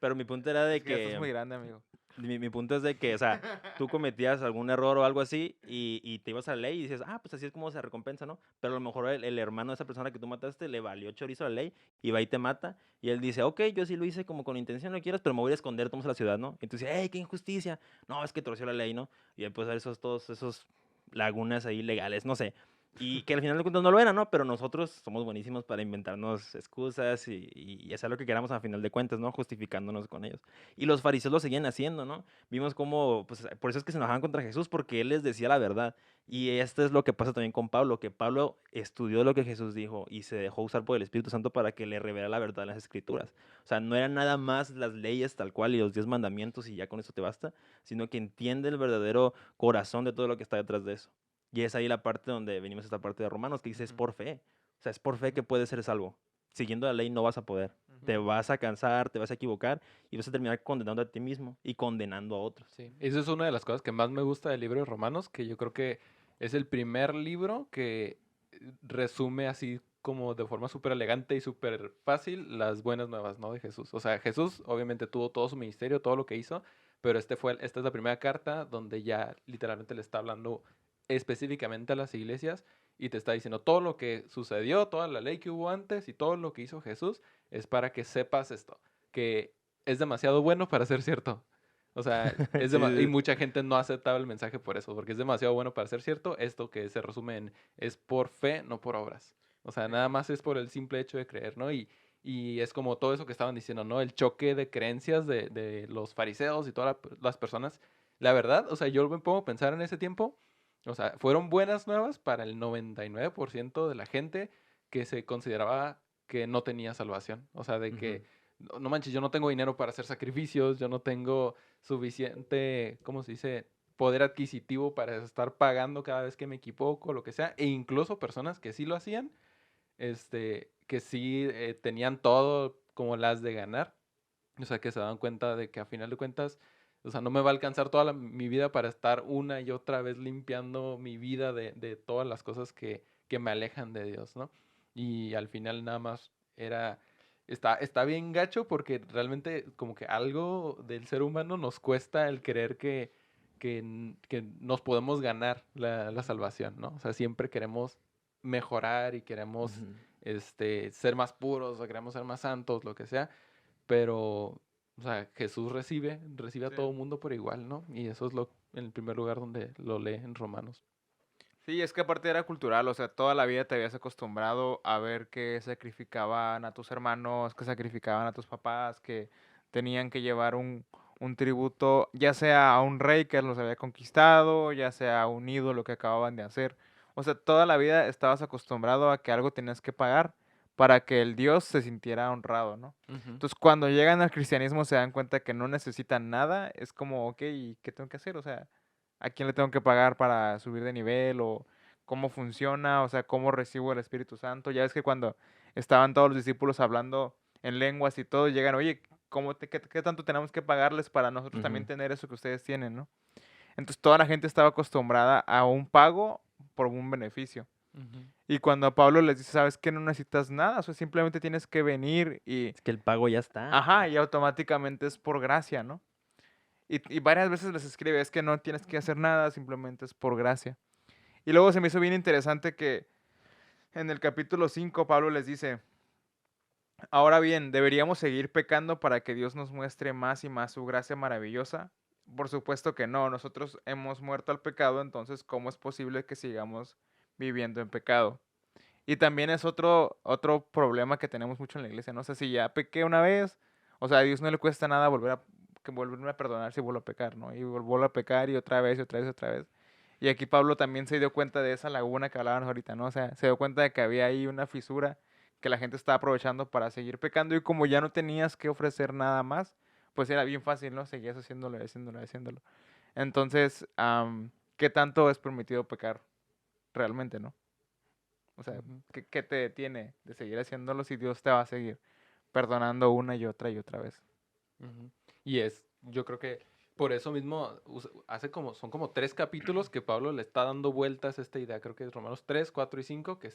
Pero mi punto era de Es que ya estás que... muy grande, amigo. Mi punto es de que, o sea, tú cometías algún error o algo así y te ibas a la ley y dices, ah, pues así es como se recompensa, ¿no? Pero a lo mejor el hermano de esa persona que tú mataste le valió chorizo a la ley y va y te mata. Y él dice, ok, yo sí lo hice como con intención, no quieras, pero me voy a esconder, todos a la ciudad, ¿no? Entonces, hey, qué injusticia. No, es que torció la ley, ¿no? Y después todos esos lagunas ahí legales, no sé. Y que al final de cuentas no lo era, ¿no? Pero nosotros somos buenísimos para inventarnos excusas y hacer lo que queramos al final de cuentas, ¿no? Justificándonos con ellos. Y los fariseos lo seguían haciendo, ¿no? Vimos cómo, pues por eso es que se enojaban contra Jesús, porque él les decía la verdad. Y esto es lo que pasa también con Pablo, que Pablo estudió lo que Jesús dijo y se dejó usar por el Espíritu Santo para que le revelara la verdad en las Escrituras. O sea, no eran nada más las leyes tal cual y los 10 mandamientos y ya con eso te basta, sino que entiende el verdadero corazón de todo lo que está detrás de eso. Y es ahí la parte donde venimos a esta parte de Romanos, que dice es Ujú. por fe. O sea, es por fe que puedes ser salvo. Siguiendo la ley no vas a poder. Te Ujú. vas a cansar, te vas a equivocar y vas a terminar condenando a ti mismo y condenando a otros. Sí, eso es una de las cosas que más me gusta del libro de Romanos, que yo creo que es el primer libro que resume así como de forma súper elegante y súper fácil las buenas nuevas, ¿no? De Jesús. O sea, Jesús obviamente tuvo todo su ministerio, todo lo que hizo, pero esta es la primera carta donde ya literalmente le está hablando específicamente a las iglesias y te está diciendo todo lo que sucedió, toda la ley que hubo antes y todo lo que hizo Jesús es para que sepas esto, que es demasiado bueno para ser cierto. O sea, y Sí, mucha gente no aceptaba el mensaje por eso, porque es demasiado bueno para ser cierto. Esto que se resume en es por fe, no por obras. O sea, nada más es por el simple hecho de creer, ¿no? Y es como todo eso que estaban diciendo, ¿no? El choque de creencias de los fariseos y todas las personas. La verdad, o sea, yo me pongo a pensar en ese tiempo, o sea, fueron buenas nuevas para el 99% de la gente que se consideraba que no tenía salvación. O sea, de que, Ujú. no manches, yo no tengo dinero para hacer sacrificios, yo no tengo suficiente, ¿cómo se dice? Poder adquisitivo para estar pagando cada vez que me equivoco, lo que sea, e incluso personas que sí lo hacían, que sí tenían todo como las de ganar, o sea, que se daban cuenta de que a final de cuentas, o sea, no me va a alcanzar toda mi vida para estar una y otra vez limpiando mi vida de todas las cosas que me alejan de Dios, ¿no? Y al final nada más era, está bien gacho porque realmente como que algo del ser humano nos cuesta el creer que nos podemos ganar la salvación, ¿no? O sea, siempre queremos mejorar y queremos Ujú. ser más puros o queremos ser más santos, lo que sea, pero, o sea, Jesús recibe a Sí. todo mundo por igual, ¿no? Y eso es en el primer lugar donde lo lee en Romanos. Sí, es que aparte era cultural, o sea, toda la vida te habías acostumbrado a ver que sacrificaban a tus hermanos, que sacrificaban a tus papás, que tenían que llevar un tributo, ya sea a un rey que los había conquistado, ya sea a un ídolo que acababan de hacer. O sea, toda la vida estabas acostumbrado a que algo tenías que pagar para que el Dios se sintiera honrado, ¿no? Ujú, Entonces, cuando llegan al cristianismo se dan cuenta que no necesitan nada, es como, ok, ¿y qué tengo que hacer? O sea, a quién le tengo que pagar para subir de nivel o cómo funciona, o sea, cómo recibo el Espíritu Santo. Ya ves que cuando estaban todos los discípulos hablando en lenguas y todo, llegan, oye, qué tanto tenemos que pagarles para nosotros también Ujú. tener eso que ustedes tienen, ¿no? Entonces toda la gente estaba acostumbrada a un pago por un beneficio. ujú. Y cuando a Pablo les dice, sabes que no necesitas nada, o sea, simplemente tienes que venir y, Es que el pago ya está. ajá, y automáticamente es por gracia, ¿no? Y varias veces les escribe, es que no tienes que hacer nada, simplemente es por gracia. Y luego se me hizo bien interesante que en el capítulo 5 Pablo les dice, ahora bien, ¿deberíamos seguir pecando para que Dios nos muestre más y más su gracia maravillosa? Por supuesto que no, nosotros hemos muerto al pecado, entonces ¿cómo es posible que sigamos viviendo en pecado? Y también es otro problema que tenemos mucho en la iglesia, no sé si ya pequé una vez, o sea, a Dios no le cuesta nada volverme a perdonar si vuelvo a pecar, ¿no? Y vuelvo a pecar y otra vez y otra vez y otra vez. Y aquí Pablo también se dio cuenta de esa laguna que hablábamos ahorita, ¿no? O sea, se dio cuenta de que había ahí una fisura que la gente estaba aprovechando para seguir pecando y como ya no tenías que ofrecer nada más, pues era bien fácil, ¿no? Seguías haciéndolo, y haciéndolo, y haciéndolo. Entonces, ¿qué tanto es permitido pecar realmente, no? O sea, Ujú, ¿qué te detiene de seguir haciéndolo si Dios te va a seguir perdonando una y otra vez? ujú. Yo creo que Por eso mismo son como 3 capítulos que Pablo le está dando vueltas a esta idea. Creo que es Romanos 3, 4 y 5, que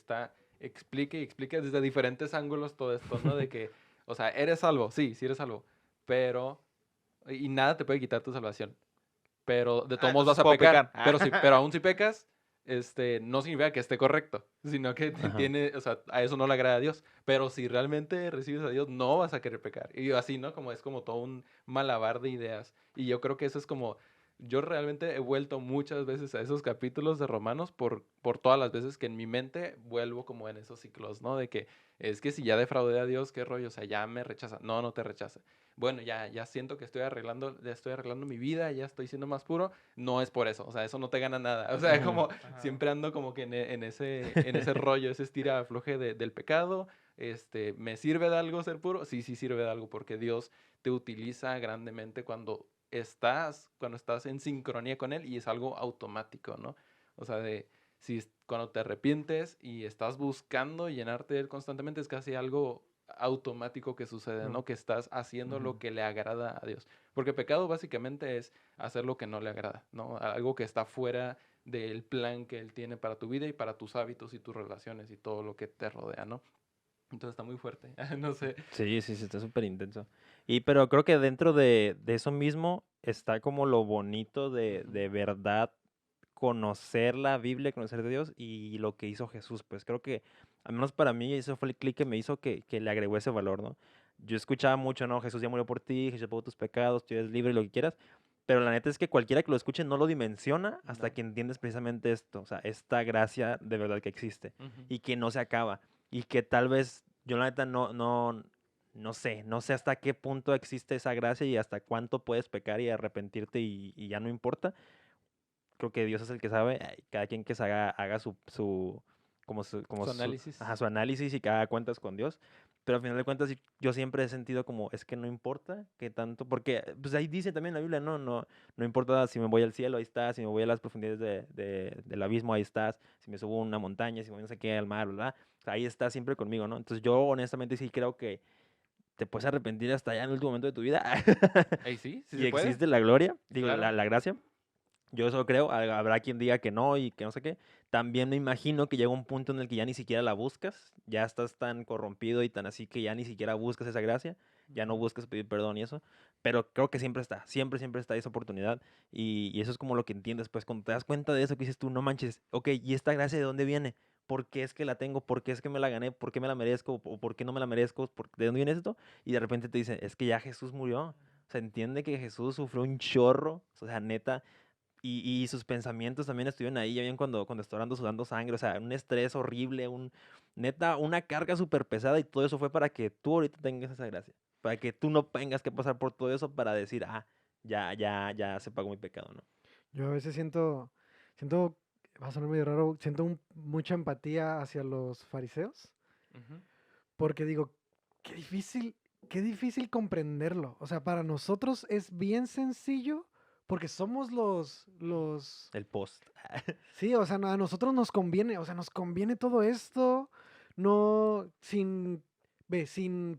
explica desde diferentes ángulos todo esto, ¿no? De que, o sea, eres salvo, sí eres salvo, pero, y nada te puede quitar tu salvación. Pero de todos modos vas Entonces a puedo pecar. pecar. Pero aún si pecas, no significa que esté correcto, sino que Ajá. o sea, a eso no le agrada a Dios. Pero si realmente recibes a Dios, no vas a querer pecar. Y así, ¿no? Como es como todo un malabar de ideas. Y yo creo que eso es como, yo realmente he vuelto muchas veces a esos capítulos de Romanos por todas las veces que en mi mente vuelvo como en esos ciclos, ¿no? De que es que si ya defraudé a Dios, qué rollo, o sea, ya me rechaza. No, no te rechaza. Bueno, ya siento que ya estoy arreglando mi vida, ya estoy siendo más puro, no es por eso, o sea, eso no te gana nada, o sea, Ujú. como Ajá. siempre ando como que en ese rollo, ese estira afloje del pecado, ¿me sirve de algo ser puro? Sí sirve de algo, porque Dios te utiliza grandemente cuando estás en sincronía con Él y es algo automático, ¿no? O sea, cuando te arrepientes y estás buscando llenarte de Él constantemente, es casi algo automático que sucede, ¿no? Que estás haciendo lo Ujú. que le agrada a Dios. Porque pecado básicamente es hacer lo que no le agrada, ¿no? Algo que está fuera del plan que Él tiene para tu vida y para tus hábitos y tus relaciones y todo lo que te rodea, ¿no? Entonces está muy fuerte. No sé. Sí, está súper intenso. Pero creo que dentro de eso mismo está como lo bonito de verdad conocer la Biblia, conocer de Dios y lo que hizo Jesús. Pues creo que, al menos para mí, eso fue el clic que me hizo que le agregó ese valor, ¿no? Yo escuchaba mucho, ¿no? Jesús ya murió por ti, Jesús pagó tus pecados, tú eres libre, lo que quieras. Pero la neta es que cualquiera que lo escuche no lo dimensiona hasta No. que entiendes precisamente esto, o sea, esta gracia de verdad que existe Ujú. y que no se acaba y que tal vez yo la neta no sé hasta qué punto existe esa gracia y hasta cuánto puedes pecar y arrepentirte y ya no importa. Creo que Dios es el que sabe, cada quien que haga Su análisis. ajá, su análisis y que haga cuentas con Dios. Pero al final de cuentas yo siempre he sentido como, es que no importa qué tanto, porque pues ahí dice también la Biblia, no importa si me voy al cielo, ahí estás, si me voy a las profundidades del abismo, ahí estás, si me subo a una montaña, si me voy no sé qué al mar, ¿verdad? O sea, ahí estás siempre conmigo, ¿no? Entonces yo honestamente sí creo que te puedes arrepentir hasta allá en el último momento de tu vida. Ahí sí Y se puede. existe la gloria, digo, Claro. la gracia. Yo eso creo, habrá quien diga que no y que no sé qué. También me imagino que llega un punto en el que ya ni siquiera la buscas, ya estás tan corrompido y tan así que ya ni siquiera buscas esa gracia, ya no Ujú. buscas pedir perdón y eso. Pero creo que siempre está esa oportunidad y eso es como lo que entiendes, pues cuando te das cuenta de eso que dices tú, no manches, ok, ¿y esta gracia de dónde viene? ¿Por qué es que la tengo? ¿Por qué es que me la gané? ¿Por qué me la merezco? ¿O por qué no me la merezco? ¿De dónde viene esto? Y de repente te dicen, es que ya Jesús murió. O sea, entiende que Jesús sufrió un chorro, o sea, neta, y sus pensamientos también estuvieron ahí, ya bien cuando está orando sudando sangre, o sea, un estrés horrible, neta, una carga súper pesada y todo eso fue para que tú ahorita tengas esa gracia, para que tú no tengas que pasar por todo eso para decir, ya se pagó mi pecado, ¿no? Yo a veces siento, va a sonar medio raro, siento mucha empatía hacia los fariseos, Ujú. porque digo, qué difícil, qué difícil comprenderlo. O sea, para nosotros es bien sencillo porque somos los, El post. sí, o sea, a nosotros nos conviene, o sea, nos conviene todo esto, no, sin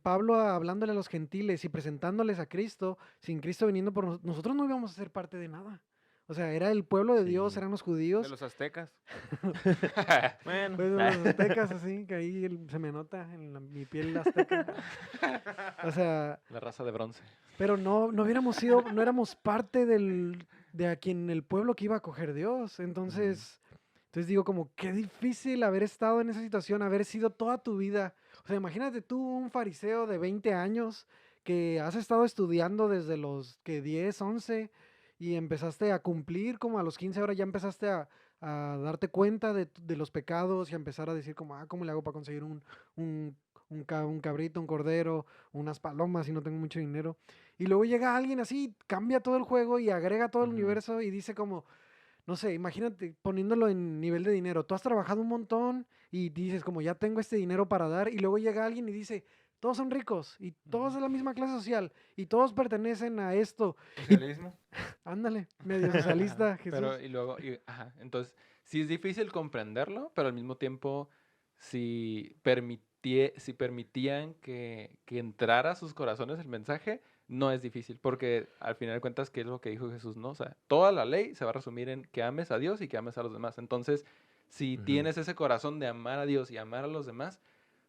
Pablo hablándole a los gentiles y presentándoles a Cristo, sin Cristo viniendo por nosotros no íbamos a ser parte de nada. O sea, era el pueblo de Dios, Sí. eran los De judíos, los aztecas. Bueno. pues los aztecas, así, que ahí se me nota en mi piel azteca. O sea, La raza de bronce. pero no hubiéramos sido, no éramos parte de a quien el pueblo que iba a coger Dios. Entonces digo como, qué difícil haber estado en esa situación, haber sido toda tu vida. O sea, imagínate tú, un fariseo de 20 años que has estado estudiando desde los que 10, 11 y empezaste a cumplir como a los 15, ahora ya empezaste a darte cuenta de los pecados y a empezar a decir como, ¿cómo le hago para conseguir un, un cabrito, un cordero, unas palomas si no tengo mucho dinero? Y luego llega alguien así, cambia todo el juego y agrega todo el Ujú. universo y dice como, no sé, imagínate poniéndolo en nivel de dinero. Tú has trabajado un montón y dices como ya tengo este dinero para dar y luego llega alguien y dice, todos son ricos y todos de la misma clase social y todos pertenecen a esto. Y Socialismo. ándale, medio socialista, Pero, Jesús. y luego, ajá, entonces, sí es difícil comprenderlo, pero al mismo tiempo, si permitían que entrara a sus corazones el mensaje, no es difícil, porque al final de cuentas, ¿qué es lo que dijo Jesús, no? O sea, toda la ley se va a resumir en que ames a Dios y que ames a los demás. Entonces, si Ujú. tienes ese corazón de amar a Dios y amar a los demás,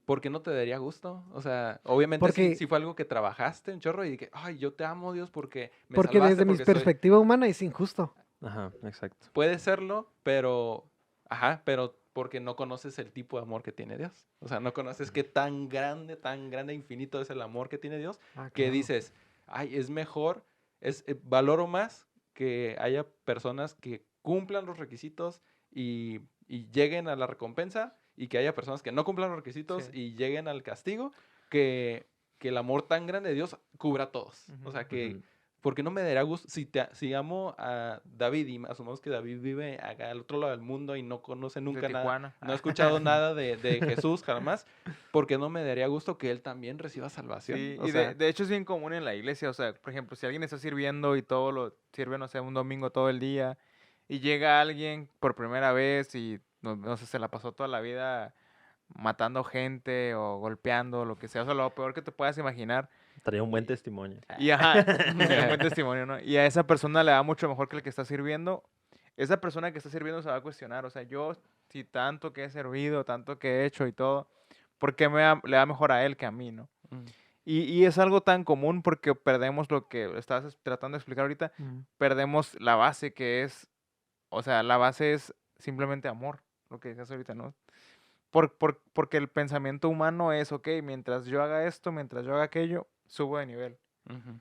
¿por qué no te daría gusto? O sea, obviamente Porque, si fue algo que trabajaste un chorro y que, ay, yo te amo, Dios, porque me porque salvaste, desde mi porque soy... perspectiva humana es injusto. Ajá, exacto. Puede serlo, pero... Ajá, pero porque no conoces el tipo de amor que tiene Dios. O sea, no conoces qué tan grande, infinito es el amor que tiene Dios, Ah, que claro. dices, ay, es mejor, valoro más que haya personas que cumplan los requisitos y lleguen a la recompensa y que haya personas que no cumplan los requisitos Sí. y lleguen al castigo, que el amor tan grande de Dios cubra a todos. O sea, que... Ujú. Porque no me daría gusto si amo a David y asumamos que David vive acá al otro lado del mundo y no conoce De nunca nada, Tijuana. no ha escuchado nada de Jesús jamás, porque no me daría gusto que él también reciba salvación. Sí, O y sea, de hecho es bien común en la iglesia, o sea, por ejemplo, si alguien está sirviendo y todo lo sirve, no sé, un domingo todo el día, y llega alguien por primera vez y no sé, se la pasó toda la vida matando gente o golpeando, lo que sea, o sea, lo peor que te puedas imaginar. Traía un buen testimonio. Y ajá, un buen testimonio, ¿no? Y a esa persona le da mucho mejor que el que está sirviendo. Esa persona que está sirviendo se va a cuestionar, o sea, yo, si tanto que he servido, tanto que he hecho y todo, ¿por qué le da mejor a él que a mí, no? mm, Y es algo tan común porque perdemos lo que estabas tratando de explicar ahorita, Mm. perdemos la base que es, o sea, la base es simplemente amor, lo que decías ahorita, ¿no? Porque el pensamiento humano es, ok, mientras yo haga esto, mientras yo haga aquello, subo de nivel. ujú.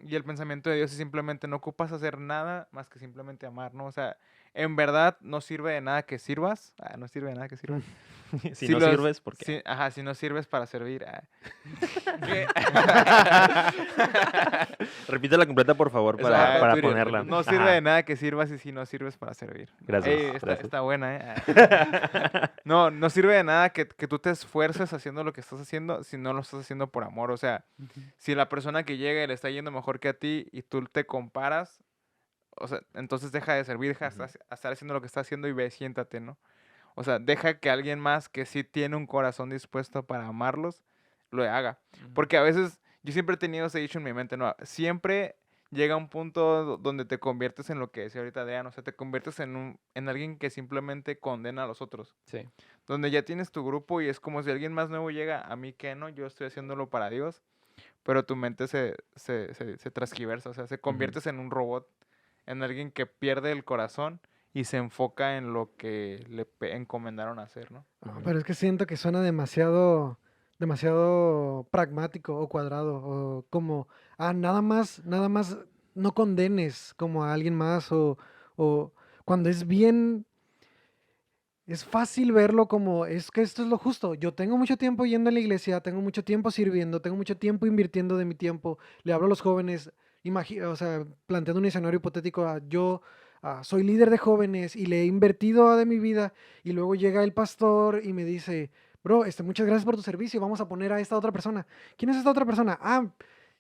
Y el pensamiento de Dios es simplemente no ocupas hacer nada más que simplemente amar, ¿no? O sea, en verdad no sirve de nada que sirvas, no sirve de nada que sirvas. Si no sirves, ¿por qué? Ajá, si no sirves para servir. ¿Qué? Repítela completa, por favor, Eso para, va para Twitter, ponerla. No sirve Ajá. de nada que sirvas y si no sirves para servir. Gracias, Ey, gracias. está buena, No, no sirve de nada que tú te esfuerces haciendo lo que estás haciendo si no lo estás haciendo por amor. O sea, si la persona que llega y le está yendo mejor que a ti y tú te comparas, o sea, entonces deja de servir, deja de Ujú. estar haciendo lo que está haciendo y ve, siéntate, ¿no? O sea, deja que alguien más que sí tiene un corazón dispuesto para amarlos, lo haga. Ujú. Porque a veces, yo siempre he tenido ese dicho en mi mente, ¿no? Siempre llega un punto donde te conviertes en lo que decía ahorita Adrián, o sea, te conviertes en alguien que simplemente condena a los otros. Sí. Donde ya tienes tu grupo y es como si alguien más nuevo llega, a mí que no, yo estoy haciéndolo para Dios, pero tu mente se transgiversa, o sea, se conviertes en un robot, en alguien que pierde el corazón y se enfoca en lo que le encomendaron hacer, ¿no? No, Ujú. pero es que siento que suena demasiado pragmático o cuadrado, o como, nada más no condenes como a alguien más, o cuando es bien, es fácil verlo como, es que esto es lo justo. Yo tengo mucho tiempo yendo a la iglesia, tengo mucho tiempo sirviendo, tengo mucho tiempo invirtiendo de mi tiempo, le hablo a los jóvenes, o sea, planteando un escenario hipotético, yo soy líder de jóvenes y le he invertido de mi vida y luego llega el pastor y me dice, bro, muchas gracias por tu servicio, vamos a poner a esta otra persona. ¿Quién es esta otra persona?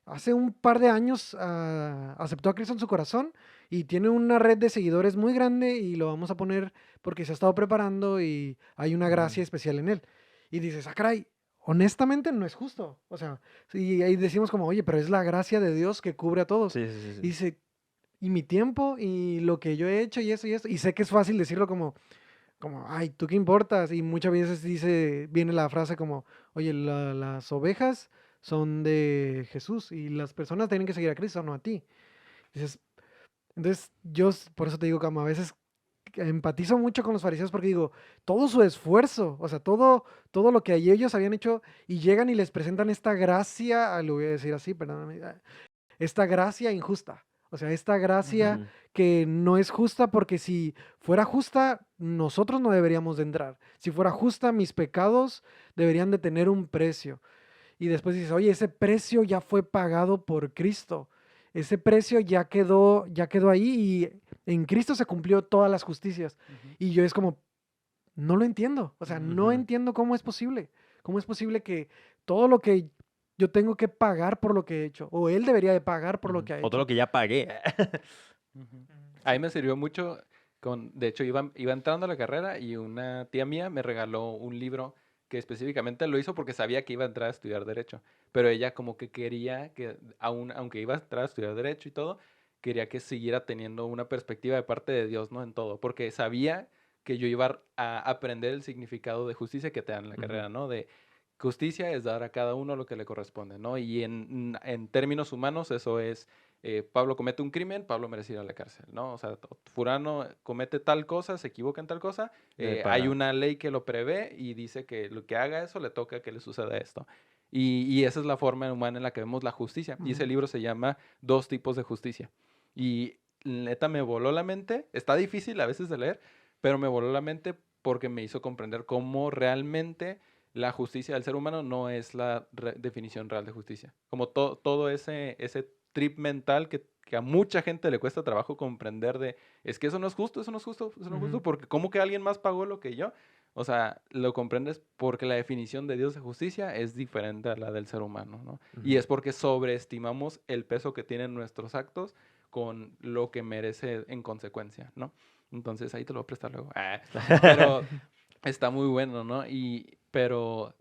Hace un par de años aceptó a Cristo en su corazón y tiene una red de seguidores muy grande y lo vamos a poner porque se ha estado preparando y hay una gracia Ujú. especial en él. Y dices, caray, honestamente no es justo. O sea, y ahí decimos como, oye, pero es la gracia de Dios que cubre a todos. Sí, sí, sí, Y sí. dice, y mi tiempo y lo que yo he hecho y eso y esto. Y sé que es fácil decirlo como, ay, ¿tú qué importas? Y muchas veces viene la frase como, oye, las ovejas son de Jesús y las personas tienen que seguir a Cristo, no a ti. Dices, entonces por eso te digo, como a veces empatizo mucho con los fariseos porque digo, todo su esfuerzo, o sea, todo lo que ellos habían hecho y llegan y les presentan esta gracia, lo voy a decir así, perdóname, esta gracia injusta. O sea, esta gracia Ujú. que no es justa porque si fuera justa, nosotros no deberíamos de entrar. Si fuera justa, mis pecados deberían de tener un precio. Y después dices, oye, ese precio ya fue pagado por Cristo. Ese precio ya quedó ahí y en Cristo se cumplió todas las justicias. Ujú. Y yo es como, no lo entiendo. O sea, no Ujú. entiendo cómo es posible. ¿Cómo es posible que todo lo que yo tengo que pagar por lo que he hecho, o él debería de pagar por lo Ujú. que ha O todo hecho? lo que ya pagué. Ujú. A mí me sirvió mucho de hecho iba entrando a la carrera y una tía mía me regaló un libro que específicamente lo hizo porque sabía que iba a entrar a estudiar Derecho. Pero ella como que quería que, aunque iba a entrar a estudiar Derecho y todo, quería que siguiera teniendo una perspectiva de parte de Dios, ¿no? En todo. Porque sabía que yo iba a aprender el significado de justicia que te dan en la carrera, ¿no? De justicia es dar a cada uno lo que le corresponde, ¿no? Y en términos humanos eso es, Pablo comete un crimen, Pablo merece ir a la cárcel, ¿no? O sea, Furano comete tal cosa, se equivoca en tal cosa, hay Para... una ley que lo prevé y dice que lo que haga eso le toca que le suceda esto. Y esa es la forma humana en la que vemos la justicia. Y ese Ujú. libro se llama Dos tipos de justicia. Y neta me voló la mente. Está difícil a veces de leer, pero me voló la mente porque me hizo comprender cómo realmente la justicia del ser humano no es la definición real de justicia. Como todo ese trip mental que a mucha gente le cuesta trabajo comprender de, es que eso no es justo, eso no es justo, eso no es justo, Ujú. porque ¿cómo que alguien más pagó lo que yo? O sea, lo comprendes porque la definición de Dios de justicia es diferente a la del ser humano, ¿no? Y Ujú. es porque sobreestimamos el peso que tienen nuestros actos con lo que merece en consecuencia, ¿no? Entonces ahí te lo voy a prestar luego. Pero está muy bueno, ¿no? Pero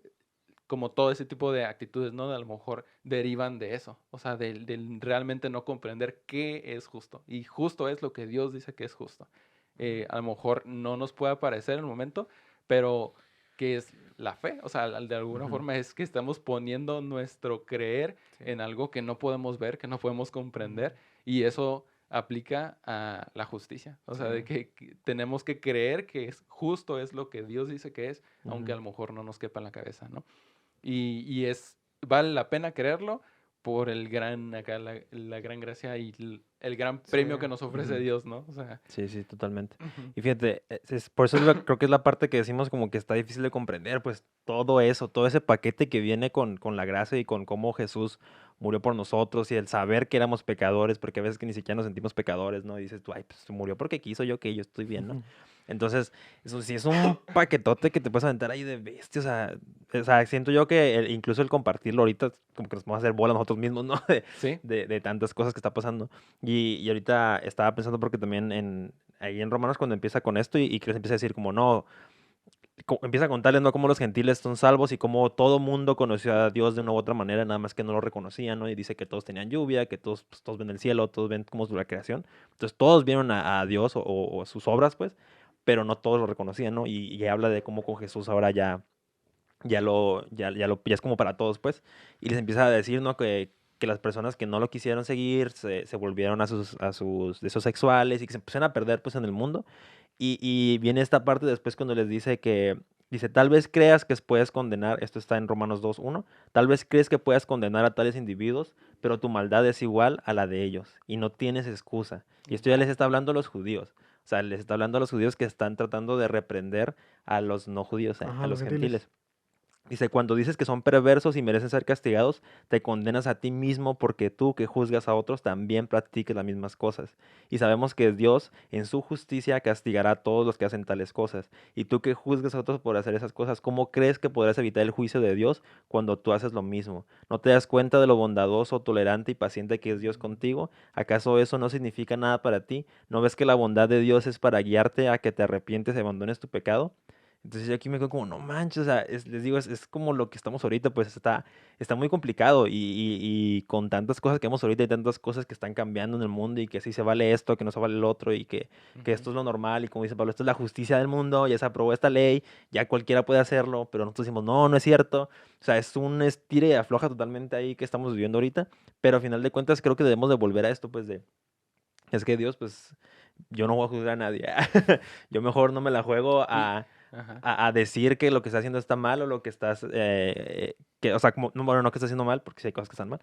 como todo ese tipo de actitudes, ¿no? A lo mejor derivan de eso, o sea, del realmente no comprender qué es justo. Y justo es lo que Dios dice que es justo. A lo mejor no nos puede parecer en el momento, pero que es la fe, o sea, de alguna Ujú. forma es que estamos poniendo nuestro creer Sí. en algo que no podemos ver, que no podemos comprender, Ujú. y eso aplica a la justicia, o sea, de Sí. que tenemos que creer que es justo es lo que Dios dice que es, aunque a Ujú. lo mejor no nos quepa en la cabeza, ¿no? Vale la pena creerlo por el gran, acá, la gran gracia y el gran Sí. premio que nos ofrece Ujú. Dios, ¿no? O sea, Sí, sí, totalmente. ujú, Y fíjate, por eso creo que es la parte que decimos como que está difícil de comprender, pues todo eso, todo ese paquete que viene con la gracia y con cómo Jesús murió por nosotros y el saber que éramos pecadores, porque a veces que ni siquiera nos sentimos pecadores, ¿no? Y dices tú, ay, pues murió porque quiso yo que yo estoy bien, ¿no? Entonces, eso sí es un paquetote que te puedes aventar ahí de bestia, o sea, siento yo que incluso el compartirlo ahorita como que nos vamos a hacer bola nosotros mismos, ¿no? sí, De tantas cosas que está pasando. Y ahorita estaba pensando porque también ahí en Romanos cuando empieza con esto y que les empieza a decir como no, empieza a contarles no cómo los gentiles son salvos y cómo todo mundo conoció a Dios de una u otra manera, nada más que no lo reconocían, ¿no? Y dice que todos tenían lluvia, que todos, pues, todos ven el cielo, todos ven cómo es la creación. Entonces todos vieron a Dios o sus obras, pues, pero no todos lo reconocían, ¿no? Y habla de cómo con Jesús ahora ya es como para todos, pues. Y les empieza a decir, ¿no? Que las personas que no lo quisieron seguir se volvieron a sus deseos sexuales y que se empezaron a perder, pues, en el mundo. Y viene esta parte después cuando les dice dice, tal vez creas que puedes condenar, esto está en Romanos 2:1, tal vez crees que puedas condenar a tales individuos, pero tu maldad es igual a la de ellos y no tienes excusa. Y esto ya les está hablando a los judíos. O sea, les está hablando a los judíos que están tratando de reprender a los no judíos, a Ajá, los los gentiles. gentiles. Dice, cuando dices que son perversos y merecen ser castigados, te condenas a ti mismo porque tú que juzgas a otros también practiques las mismas cosas. Y sabemos que Dios en su justicia castigará a todos los que hacen tales cosas. Y tú que juzgas a otros por hacer esas cosas, ¿cómo crees que podrás evitar el juicio de Dios cuando tú haces lo mismo? ¿No te das cuenta de lo bondadoso, tolerante y paciente que es Dios contigo? ¿Acaso eso no significa nada para ti? ¿No ves que la bondad de Dios es para guiarte a que te arrepientes y abandones tu pecado? Entonces yo aquí me quedo como, no manches, o sea, les digo, es como lo que estamos ahorita, pues está muy complicado y con tantas cosas que vemos ahorita y tantas cosas que están cambiando en el mundo y que sí se vale esto, que no se vale el otro y que ujú, esto es lo normal y como dice Pablo, esto es la justicia del mundo, ya se aprobó esta ley, ya cualquiera puede hacerlo, pero nosotros decimos, no, no es cierto, o sea, es un estire y afloja totalmente ahí que estamos viviendo ahorita, pero a final de cuentas creo que debemos de volver a esto, pues es que Dios, pues yo no voy a juzgar a nadie, yo mejor no me la juego y, a ajá. a decir que lo que estás haciendo está mal o lo que estás, o sea, como, no, bueno, no que estás haciendo mal, porque sí hay cosas que están mal.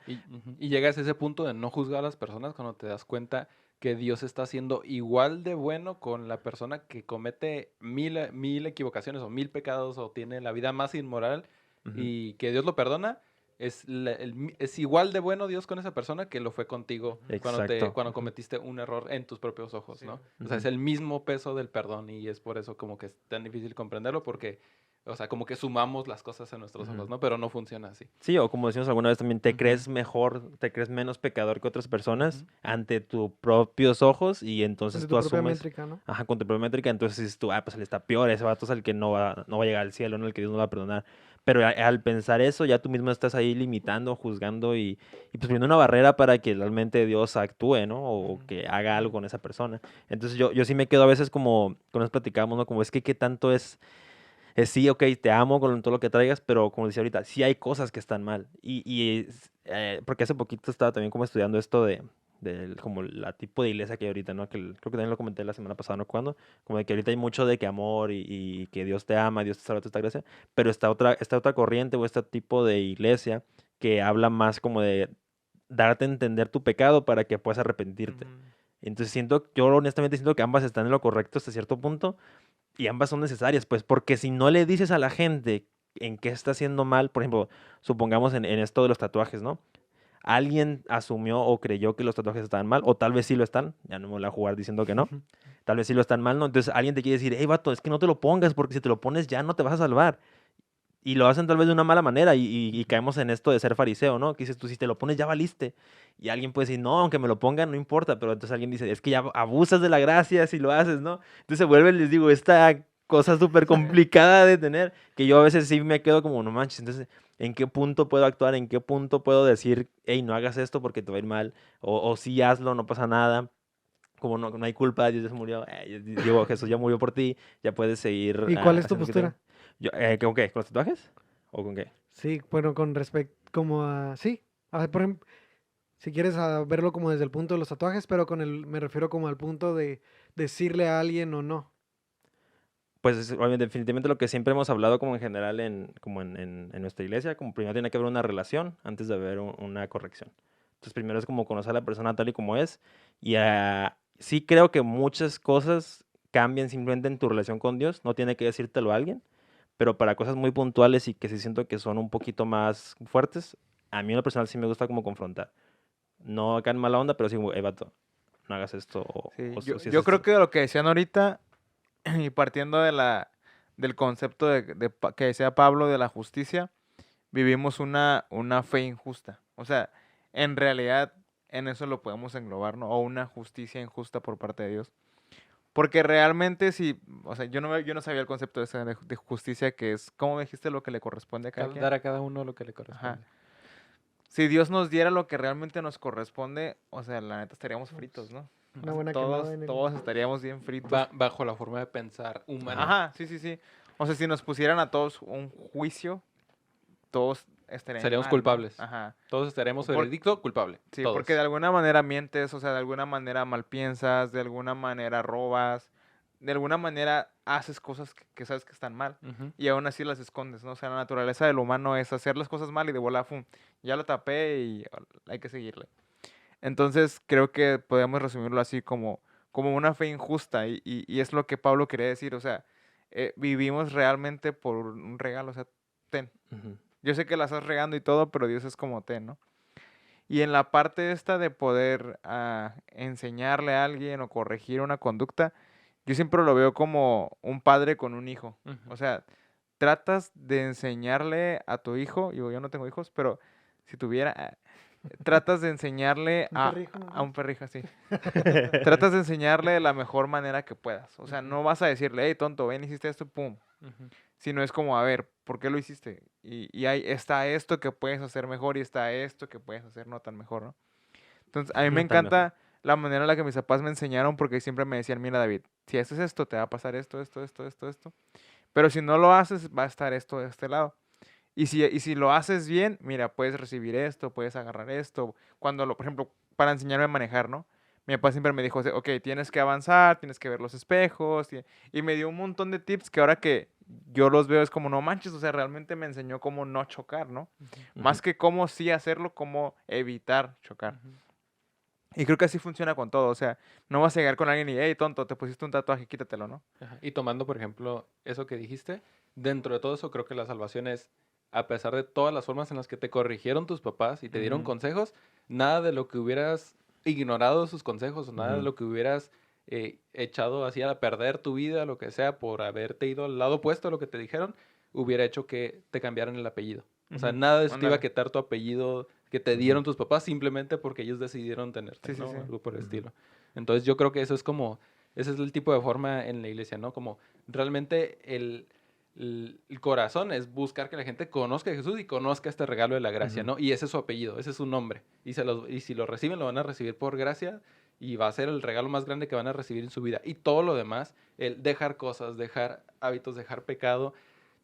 Y llegas a ese punto de no juzgar a las personas cuando te das cuenta que Dios está siendo igual de bueno con la persona que comete mil equivocaciones o mil pecados o tiene la vida más inmoral Ujú. y que Dios lo perdona. Es igual de bueno Dios con esa persona que lo fue contigo Ujú. Exacto. cuando Ujú, cometiste un error en tus propios ojos, Sí. ¿no? O sea, es ujú, el mismo peso del perdón y es por eso como que es tan difícil comprenderlo porque o sea, como que sumamos las cosas en nuestros ojos, Ujú. ¿no? Pero no funciona así. Sí, o como decimos alguna vez también, te Ujú. crees mejor, te crees menos pecador que otras personas Ujú. ante tus propios ojos y entonces Ante tú tu propia asumes, métrica, ¿no? ajá, con tu propia métrica, entonces dices tú, pues él está peor, ese vato es el que no va a llegar al cielo, ¿no? El que Dios no va a perdonar. Pero al pensar eso, ya tú mismo estás ahí limitando, juzgando y pues poniendo una barrera para que realmente Dios actúe, ¿no? O Ujú. que haga algo con esa persona. Entonces yo sí me quedo a veces como, cuando nos platicamos, ¿no? Como es que qué tanto es sí, ok, te amo con todo lo que traigas, pero como decía ahorita, sí hay cosas que están mal. Porque hace poquito estaba también como estudiando esto como la tipo de iglesia que hay ahorita, ¿no? Creo que también lo comenté la semana pasada, ¿no? Cuando, como de que ahorita hay mucho de que amor y que Dios te ama, Dios te salva, esta gracia, pero esta otra corriente o este tipo de iglesia que habla más como de darte a entender tu pecado para que puedas arrepentirte. Ujú. Entonces yo honestamente siento que ambas están en lo correcto hasta cierto punto, y ambas son necesarias, pues, porque si no le dices a la gente en qué está haciendo mal, por ejemplo, supongamos en esto de los tatuajes, ¿no? Alguien asumió o creyó que los tatuajes estaban mal, o tal vez sí lo están, ya no me voy a jugar diciendo que no, tal vez sí lo están mal, ¿no? Entonces alguien te quiere decir, hey, vato, es que no te lo pongas, porque si te lo pones ya no te vas a salvar. Y lo hacen tal vez de una mala manera y caemos en esto de ser fariseo, ¿no? Que dices tú, si te lo pones ya valiste. Y alguien puede decir, no, aunque me lo pongan, no importa. Pero entonces alguien dice, es que ya abusas de la gracia si lo haces, ¿no? Entonces se vuelve, les digo, esta cosa súper complicada de tener, que yo a veces sí me quedo como, no manches, entonces, ¿en qué punto puedo actuar? ¿En qué punto puedo decir, hey, no hagas esto porque te va a ir mal? O sí hazlo, no pasa nada. Como no hay culpa, Dios ya se murió. Digo, Jesús ya murió por ti, ya puedes seguir ¿Y cuál es tu haciendo lo que te haga. postura? ¿Con qué? ¿Con los tatuajes? ¿O con qué? Sí, bueno, con respecto, como a, sí, por ejemplo, si quieres verlo como desde el punto de los tatuajes, pero me refiero como al punto de decirle a alguien o no. Pues obviamente, definitivamente lo que siempre hemos hablado como en general en nuestra iglesia, como primero tiene que haber una relación antes de haber una corrección. Entonces primero es como conocer a la persona tal y como es. Y sí creo que muchas cosas cambian simplemente en tu relación con Dios, no tiene que decírtelo a alguien, pero para cosas muy puntuales y que sí siento que son un poquito más fuertes, a mí en lo personal sí me gusta como confrontar. No acá en mala onda, pero sí, como, vato, no hagas esto Sí, o si es yo creo esto. que lo que decían ahorita, y partiendo del concepto que decía Pablo de la justicia, vivimos una fe injusta. O sea, en realidad en eso lo podemos englobar, ¿no? O una justicia injusta por parte de Dios. Porque realmente si, o sea, yo no sabía el concepto ese de justicia, que es, ¿cómo me dijiste lo que le corresponde a cada quien? Dar a cada uno lo que le Ajá. corresponde. Si Dios nos diera lo que realmente nos corresponde, o sea, la neta estaríamos fritos, ¿no? Una O sea, buena quemada todos, en el... todos estaríamos bien fritos. Bajo la forma de pensar humana. Ajá, sí, sí, sí. O sea, si nos pusieran a todos un juicio, todos estarían Seríamos mal, ¿no? culpables. Ajá. Todos estaremos Por- veredicto culpable. Sí, Todos. porque de alguna manera mientes, o sea, de alguna manera malpiensas, de alguna manera robas, de alguna manera haces cosas que sabes que están mal Ujú. y aún así las escondes, ¿no? O sea, la naturaleza del humano es hacer las cosas mal y de volada, ¡fum! Ya lo tapé y hay que seguirle. Entonces, creo que podemos resumirlo así como una fe injusta y es lo que Pablo quería decir, o sea, vivimos realmente por un regalo, o sea, ten. Ujú. Yo sé que la estás regando y todo, pero Dios es como ten, ¿no? Y en la parte esta de poder enseñarle a alguien o corregir una conducta, yo siempre lo veo como un padre con un hijo. Ujú. O sea, tratas de enseñarle a tu hijo, digo, yo no tengo hijos, pero si tuviera, tratas de enseñarle Un a, perrijo, a ¿no? un perrijo así. Tratas de enseñarle de la mejor manera que puedas. O sea, Ujú. no vas a decirle, hey, tonto, ven, hiciste esto, pum. Ujú. Sino es como, a ver, ¿por qué lo hiciste? Y ahí está esto que puedes hacer mejor y está esto que puedes hacer no tan mejor, ¿no? Entonces, a mí me No tan mejor. encanta la manera en la que mis papás me enseñaron porque siempre me decían, mira, David, si haces esto, te va a pasar esto, esto, esto, esto, esto. Pero si no lo haces, va a estar esto de este lado. Y si lo haces bien, mira, puedes recibir esto, puedes agarrar esto. Por ejemplo, para enseñarme a manejar, ¿no? Mi papá siempre me dijo, ok, tienes que avanzar, tienes que ver los espejos. Y me dio un montón de tips que ahora que yo los veo es como, no manches, o sea, realmente me enseñó cómo no chocar, ¿no? Más Ujú. que cómo sí hacerlo, cómo evitar chocar. Ujú. Y creo que así funciona con todo, o sea, no vas a llegar con alguien y, hey, tonto, te pusiste un tatuaje, quítatelo, ¿no? Ajá. Y tomando, por ejemplo, eso que dijiste, dentro de todo eso creo que la salvación es, a pesar de todas las formas en las que te corrigieron tus papás y te dieron Ujú. consejos, nada de lo que hubieras ignorado sus consejos o nada de Ujú. lo que hubieras echado así a perder tu vida, lo que sea, por haberte ido al lado opuesto a lo que te dijeron, hubiera hecho que te cambiaran el apellido. O sea, Ujú. nada de eso te iba a Ándale. quitar tu apellido que te dieron tus papás simplemente porque ellos decidieron tenerte, Sí, sí, ¿no? sí. Algo por el Ujú. estilo. Entonces yo creo que eso es como, ese es el tipo de forma en la iglesia, ¿no? Como realmente el corazón es buscar que la gente conozca a Jesús y conozca este regalo de la gracia, Ujú. ¿no? Y ese es su apellido, ese es su nombre. Y si lo reciben, lo van a recibir por gracia y va a ser el regalo más grande que van a recibir en su vida. Y todo lo demás, el dejar cosas, dejar hábitos, dejar pecado,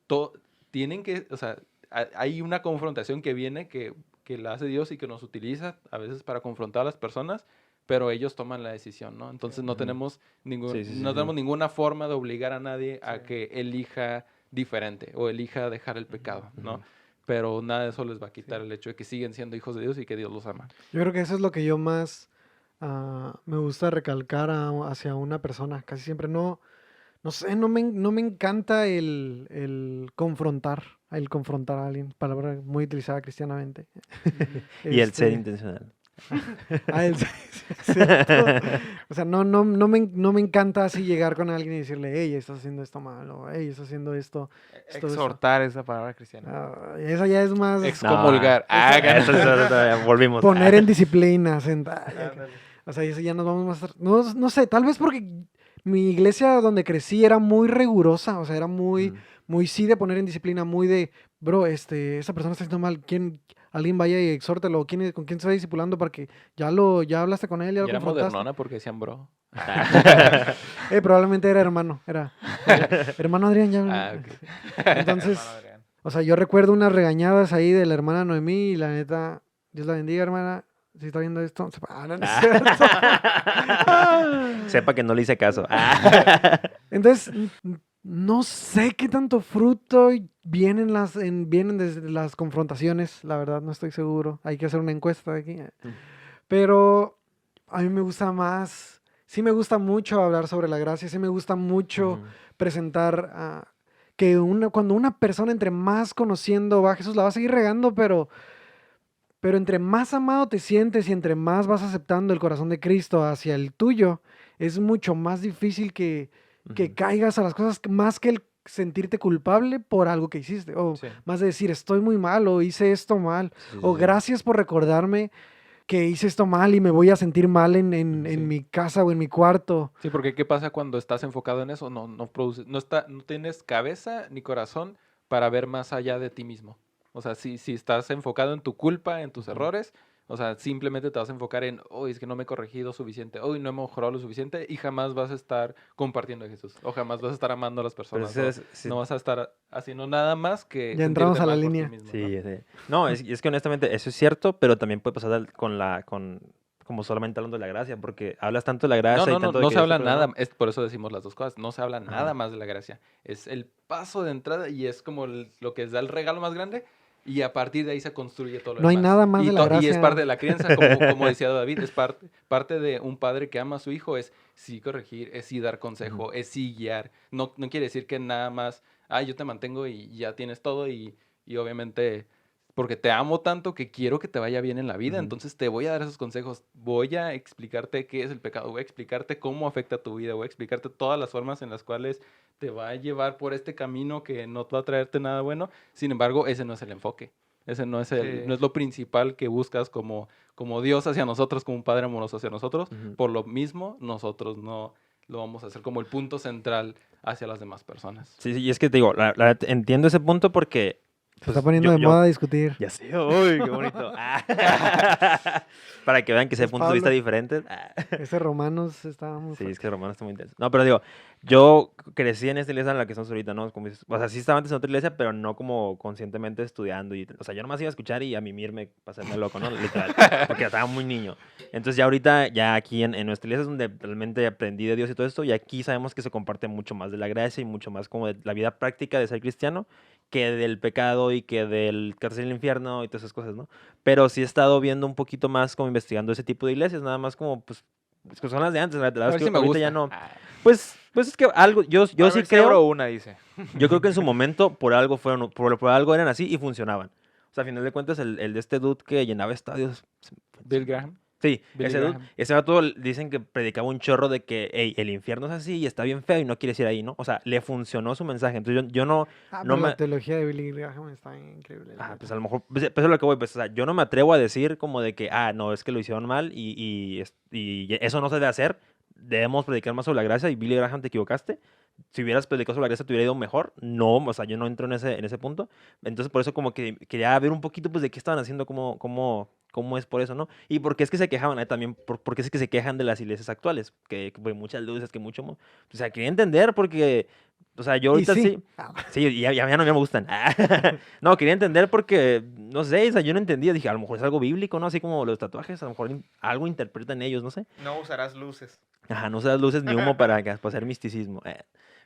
todo, tienen que, o sea, hay una confrontación que viene que la hace Dios y que nos utiliza a veces para confrontar a las personas, pero ellos toman la decisión, ¿no? Entonces no Ujú. tenemos Sí, sí, sí, no tenemos sí. ninguna forma de obligar a nadie a Sí. que elija diferente o elija dejar el pecado, ¿no? Ujú. Pero nada de eso les va a quitar Sí. el hecho de que siguen siendo hijos de Dios y que Dios los ama. Yo creo que eso es lo que yo más me gusta recalcar hacia una persona. Casi siempre no sé, no me encanta el confrontar a alguien, palabra muy utilizada cristianamente. Y el ser Este, intencional. el ser- cierto. O sea, no me encanta así llegar con alguien y decirle, hey, estás haciendo esto mal, o hey, estás haciendo esto. esto. Exhortar esa palabra cristiana. Esa ya es más Excomulgar. Ah, Ah, eso volvimos. poner en disciplina, sentar. Ándale. O sea, eso ya nos vamos más. No sé, tal vez porque mi iglesia donde crecí era muy rigurosa, o sea, era muy, Ujú. muy sí de poner en disciplina, muy de, bro, esa persona está haciendo mal, alguien vaya y exhórtelo, con quién se va discipulando para que ya hablaste con él, ya y lo era confrontaste. modernona porque decían bro. Probablemente era hermano, hermano Adrián ya. Ah, ok. Entonces, Hermano Adrián. o sea, yo recuerdo unas regañadas ahí de la hermana Noemí y la neta, Dios la bendiga, hermana. Si está viendo esto, no es cierto. Sepa que no le hice caso. Entonces, no sé qué tanto fruto vienen desde las confrontaciones, la verdad, no estoy seguro. Hay que hacer una encuesta aquí. Pero a mí me gusta más, sí me gusta mucho hablar sobre la gracia, sí me gusta mucho Ujú. presentar que cuando una persona entre más conociendo va a Jesús, la va a seguir regando, pero entre más amado te sientes y entre más vas aceptando el corazón de Cristo hacia el tuyo, es mucho más difícil que Ujú. caigas a las cosas, más que el sentirte culpable por algo que hiciste, o Sí. más de decir estoy muy mal o hice esto mal, Sí, o sí, sí. gracias por recordarme que hice esto mal y me voy a sentir mal en Sí. mi casa o en mi cuarto. Sí, porque ¿qué pasa cuando estás enfocado en eso? No produces, no tienes cabeza ni corazón para ver más allá de ti mismo. O sea, si estás enfocado en tu culpa, en tus Ujú. errores, o sea, simplemente te vas a enfocar en, hoy es que no me he corregido suficiente, hoy no he mejorado lo suficiente y jamás vas a estar compartiendo a Jesús, o jamás vas a estar amando a las Pero personas, ese o es- no vas a estar haciendo nada más que Ya entramos sentirte a la mal por ti línea. mismo, ¿no? Sí, ya sé. No, es que honestamente eso es cierto, pero también puede pasar como solamente hablando de la gracia, porque hablas tanto de la gracia y tanto de No que se Dios te habla nada, perdonó. por eso decimos las dos cosas, no se habla nada Ajá. más de la gracia, es el paso de entrada y es como lo que da el regalo más grande y a partir de ahí se construye todo lo No hay demás. nada más y, de la y es gracia. parte de la crianza, como decía David, es parte de un padre que ama a su hijo, es sí corregir, es sí dar consejo, es sí guiar, no quiere decir que nada más, yo te mantengo y ya tienes todo y obviamente porque te amo tanto que quiero que te vaya bien en la vida, Ujú. entonces te voy a dar esos consejos, voy a explicarte qué es el pecado, voy a explicarte cómo afecta tu vida, voy a explicarte todas las formas en las cuales te va a llevar por este camino que no va a traerte nada bueno, sin embargo, ese no es el enfoque, ese no es Sí. no es lo principal que buscas como Dios hacia nosotros, como un Padre amoroso hacia nosotros, Ujú. por lo mismo nosotros no lo vamos a hacer como el punto central hacia las demás personas. Sí, sí, y es que te digo, entiendo ese punto porque... Se pues, está poniendo de moda discutir. Ya sé, uy, qué bonito. Para que vean que sé Es puntos de vista Pablo. diferentes. Ese Romanos estaba muy Sí, es fuerte. que Romano está muy intenso. No, pero digo, yo crecí en esta iglesia en la que estamos ahorita, ¿no? Como dices, o sea, sí estaba antes en otra iglesia, pero no como conscientemente estudiando. O sea, yo nomás iba a escuchar y a mimirme, pasarme loco, ¿no? Literal, porque estaba muy niño. Entonces ya ahorita, ya aquí en nuestra iglesia es donde realmente aprendí de Dios y todo esto, y aquí sabemos que se comparte mucho más de la gracia y mucho más como de la vida práctica de ser cristiano que del pecado y que del cárcel del infierno y todas esas cosas, ¿no? Pero sí he estado viendo un poquito más como investigando ese tipo de iglesias, nada más como, pues son las de antes, la A verdad es ver que si me ahorita gusta. ya no. Pues es que algo, yo A sí ver si creo, abro una, dice. yo creo que en su momento por algo fueron, por algo eran así y funcionaban. O sea, a final de cuentas, el de este dude que llenaba estadios. Bill Graham. Sí, Billy ese dude, Graham. ese vato dicen que predicaba un chorro de que "Ey, el infierno es así y está bien feo y no quieres ir ahí, ¿no? O sea, le funcionó su mensaje. Entonces yo no, Ah, no pero la me... teología de Billy Graham está increíble, la Pues neta. a lo mejor, pues eso es lo que voy, pues, o sea, yo no me atrevo a decir como de que, no, es que lo hicieron mal y eso no se debe hacer. Debemos predicar más sobre la gracia y Billy Graham, te equivocaste. Si hubieras predicado sobre la gracia, te hubiera ido mejor. No, o sea, yo no entro en ese punto. Entonces, por eso como que quería ver un poquito, pues, de qué estaban haciendo, cómo es por eso, ¿no? Y por qué es que se quejaban, también, por qué es que se quejan de las iglesias actuales, que pues, muchas luces, que mucho... O sea, quería entender porque, o sea, yo Y ahorita sí. sí... Sí, ya no me gustan. No, quería entender porque, no sé, o sea, yo no entendía. Dije, a lo mejor es algo bíblico, ¿no? Así como los tatuajes, a lo mejor algo interpretan ellos, no sé. No usarás luces. Ajá, no usas luces ni humo para hacer misticismo.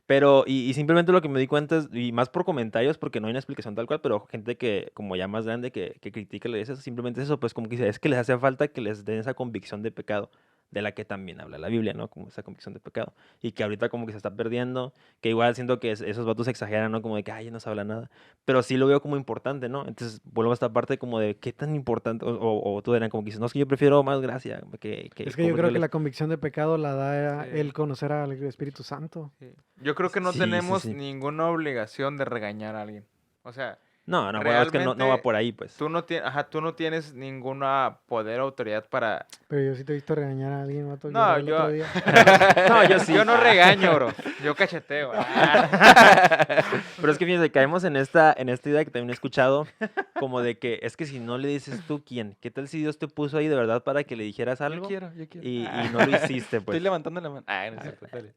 Pero, y simplemente lo que me di cuenta es, y más por comentarios, porque no hay una explicación tal cual, pero gente que, como ya más grande, que critica la iglesia, simplemente es eso, pues como que dice, es que les hace falta que les den esa convicción de pecado, de la que también habla la Biblia, ¿no? Como esa convicción de pecado. Y que ahorita como que se está perdiendo, que igual siento que esos vatos exageran, ¿no? Como de que, ay, no se habla nada. Pero sí lo veo como importante, ¿no? Entonces vuelvo a esta parte como de qué tan importante, o tú dirán como que dices, no, es que yo prefiero más gracia, que Es que yo creo que les... la convicción de pecado la da Sí. el conocer al Espíritu Santo. Sí. Yo creo que no Sí, sí, tenemos sí. ninguna obligación de regañar a alguien. O sea, No, bueno, es que no va realmente por ahí, pues. tú no tienes ninguna poder o autoridad para... Pero yo sí te he visto regañar a alguien, vato. Yo No, el otro día. No, yo sí. Yo no regaño, bro. Yo cacheteo. Pero es que fíjense, caemos en esta idea que también he escuchado, como de que es que si no le dices tú quién, ¿qué tal si Dios te puso ahí de verdad para que le dijeras Yo algo? quiero. Y no lo hiciste, pues. Estoy levantando la mano. No es cierto, dale.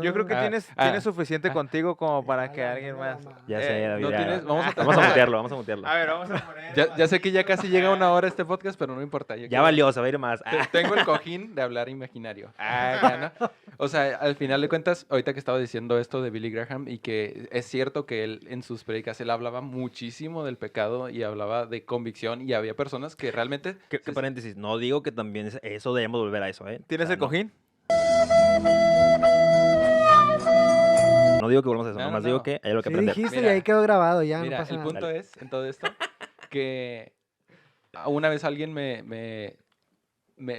Yo creo que Ah, tienes suficiente ah. contigo como para Ya, que ya, alguien no la más... mames. Ya sé, David. no ya. tienes- vamos a- Vamos a mutearlo, vamos a mutearlo. A ver, vamos a poner... Ya sé que ya casi llega una hora este podcast, pero no importa. yo Ya quiero- valió, se va a ir más. Tengo el cojín de hablar imaginario. Ya, ¿no? O sea, al final de cuentas, ahorita que estaba diciendo esto de Billy Graham y que es cierto que él en sus predicas él hablaba muchísimo del pecado y hablaba de convicción y había personas que realmente Que paréntesis, no digo que también eso debemos volver a eso, ¿eh? ¿Tienes O sea, el cojín? No digo que volvamos a eso, No, nomás no, digo no. que hay algo que Sí aprender. dijiste y Mira, ahí quedó grabado, ya Mira, no pasa el nada. punto es, en todo esto, que una vez alguien me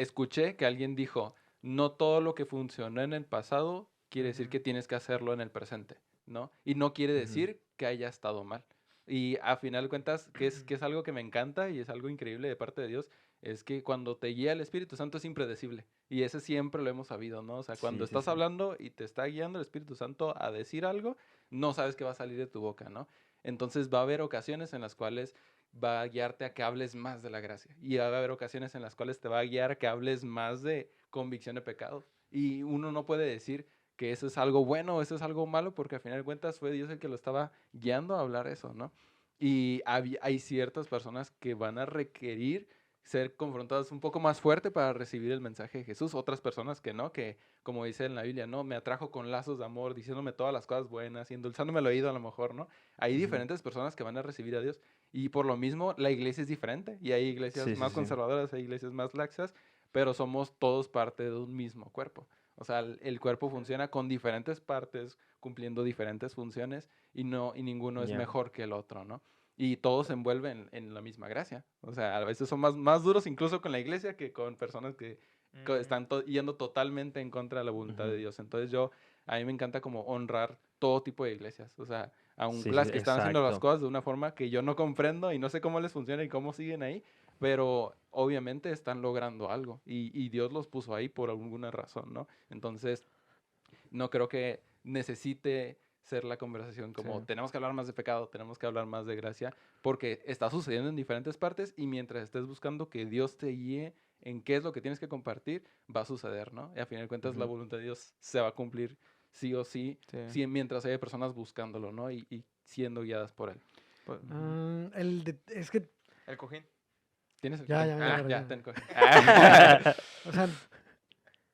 escuché que alguien dijo, no todo lo que funcionó en el pasado quiere decir que tienes que hacerlo en el presente, ¿no? Y no quiere Ujú. decir que haya estado mal. Y a final de cuentas, que es algo que me encanta y es algo increíble de parte de Dios, es que cuando te guía el Espíritu Santo es impredecible. Y ese siempre lo hemos sabido, ¿no? O sea, cuando Sí, sí, estás sí. hablando y te está guiando el Espíritu Santo a decir algo, no sabes qué va a salir de tu boca, ¿no? Entonces va a haber ocasiones en las cuales va a guiarte a que hables más de la gracia. Y va a haber ocasiones en las cuales te va a guiar a que hables más de convicción de pecado. Y uno no puede decir que eso es algo bueno o eso es algo malo, porque al final de cuentas fue Dios el que lo estaba guiando a hablar eso, ¿no? Y hay ciertas personas que van a requerir ser confrontadas un poco más fuerte para recibir el mensaje de Jesús. Otras personas que no, que como dice en la Biblia, no, me atrajo con lazos de amor, diciéndome todas las cosas buenas y endulzándome el oído a lo mejor, ¿no? Hay Ujú. diferentes personas que van a recibir a Dios y por lo mismo la iglesia es diferente y hay iglesias Sí, sí, más sí. conservadoras, hay iglesias más laxas, pero somos todos parte de un mismo cuerpo. O sea, el cuerpo funciona con diferentes partes, cumpliendo diferentes funciones y ninguno es Ya. mejor que el otro, ¿no? Y todos se envuelven en la misma gracia. O sea, a veces son más duros incluso con la iglesia que con personas que están yendo totalmente en contra de la voluntad de Ujú. Dios. Entonces a mí me encanta como honrar todo tipo de iglesias. O sea, aun Sí, las sí, que están haciendo las exacto. cosas de una forma que yo no comprendo y no sé cómo les funciona y cómo siguen ahí, pero obviamente están logrando algo y Dios los puso ahí por alguna razón, ¿no? Entonces, no creo que necesite ser la conversación como Sí. tenemos que hablar más de pecado, tenemos que hablar más de gracia, porque está sucediendo en diferentes partes y mientras estés buscando que Dios te guíe en qué es lo que tienes que compartir, va a suceder, ¿no? Y a final de cuentas la Ujú. voluntad de Dios se va a cumplir sí o sí, Sí. mientras haya personas buscándolo, ¿no? Y siendo guiadas por él. Pues, Es que, el cojín. ¿Tienes el Ya, cojín? ya, Ah, ya, ya, ya. ten cojín. o sea,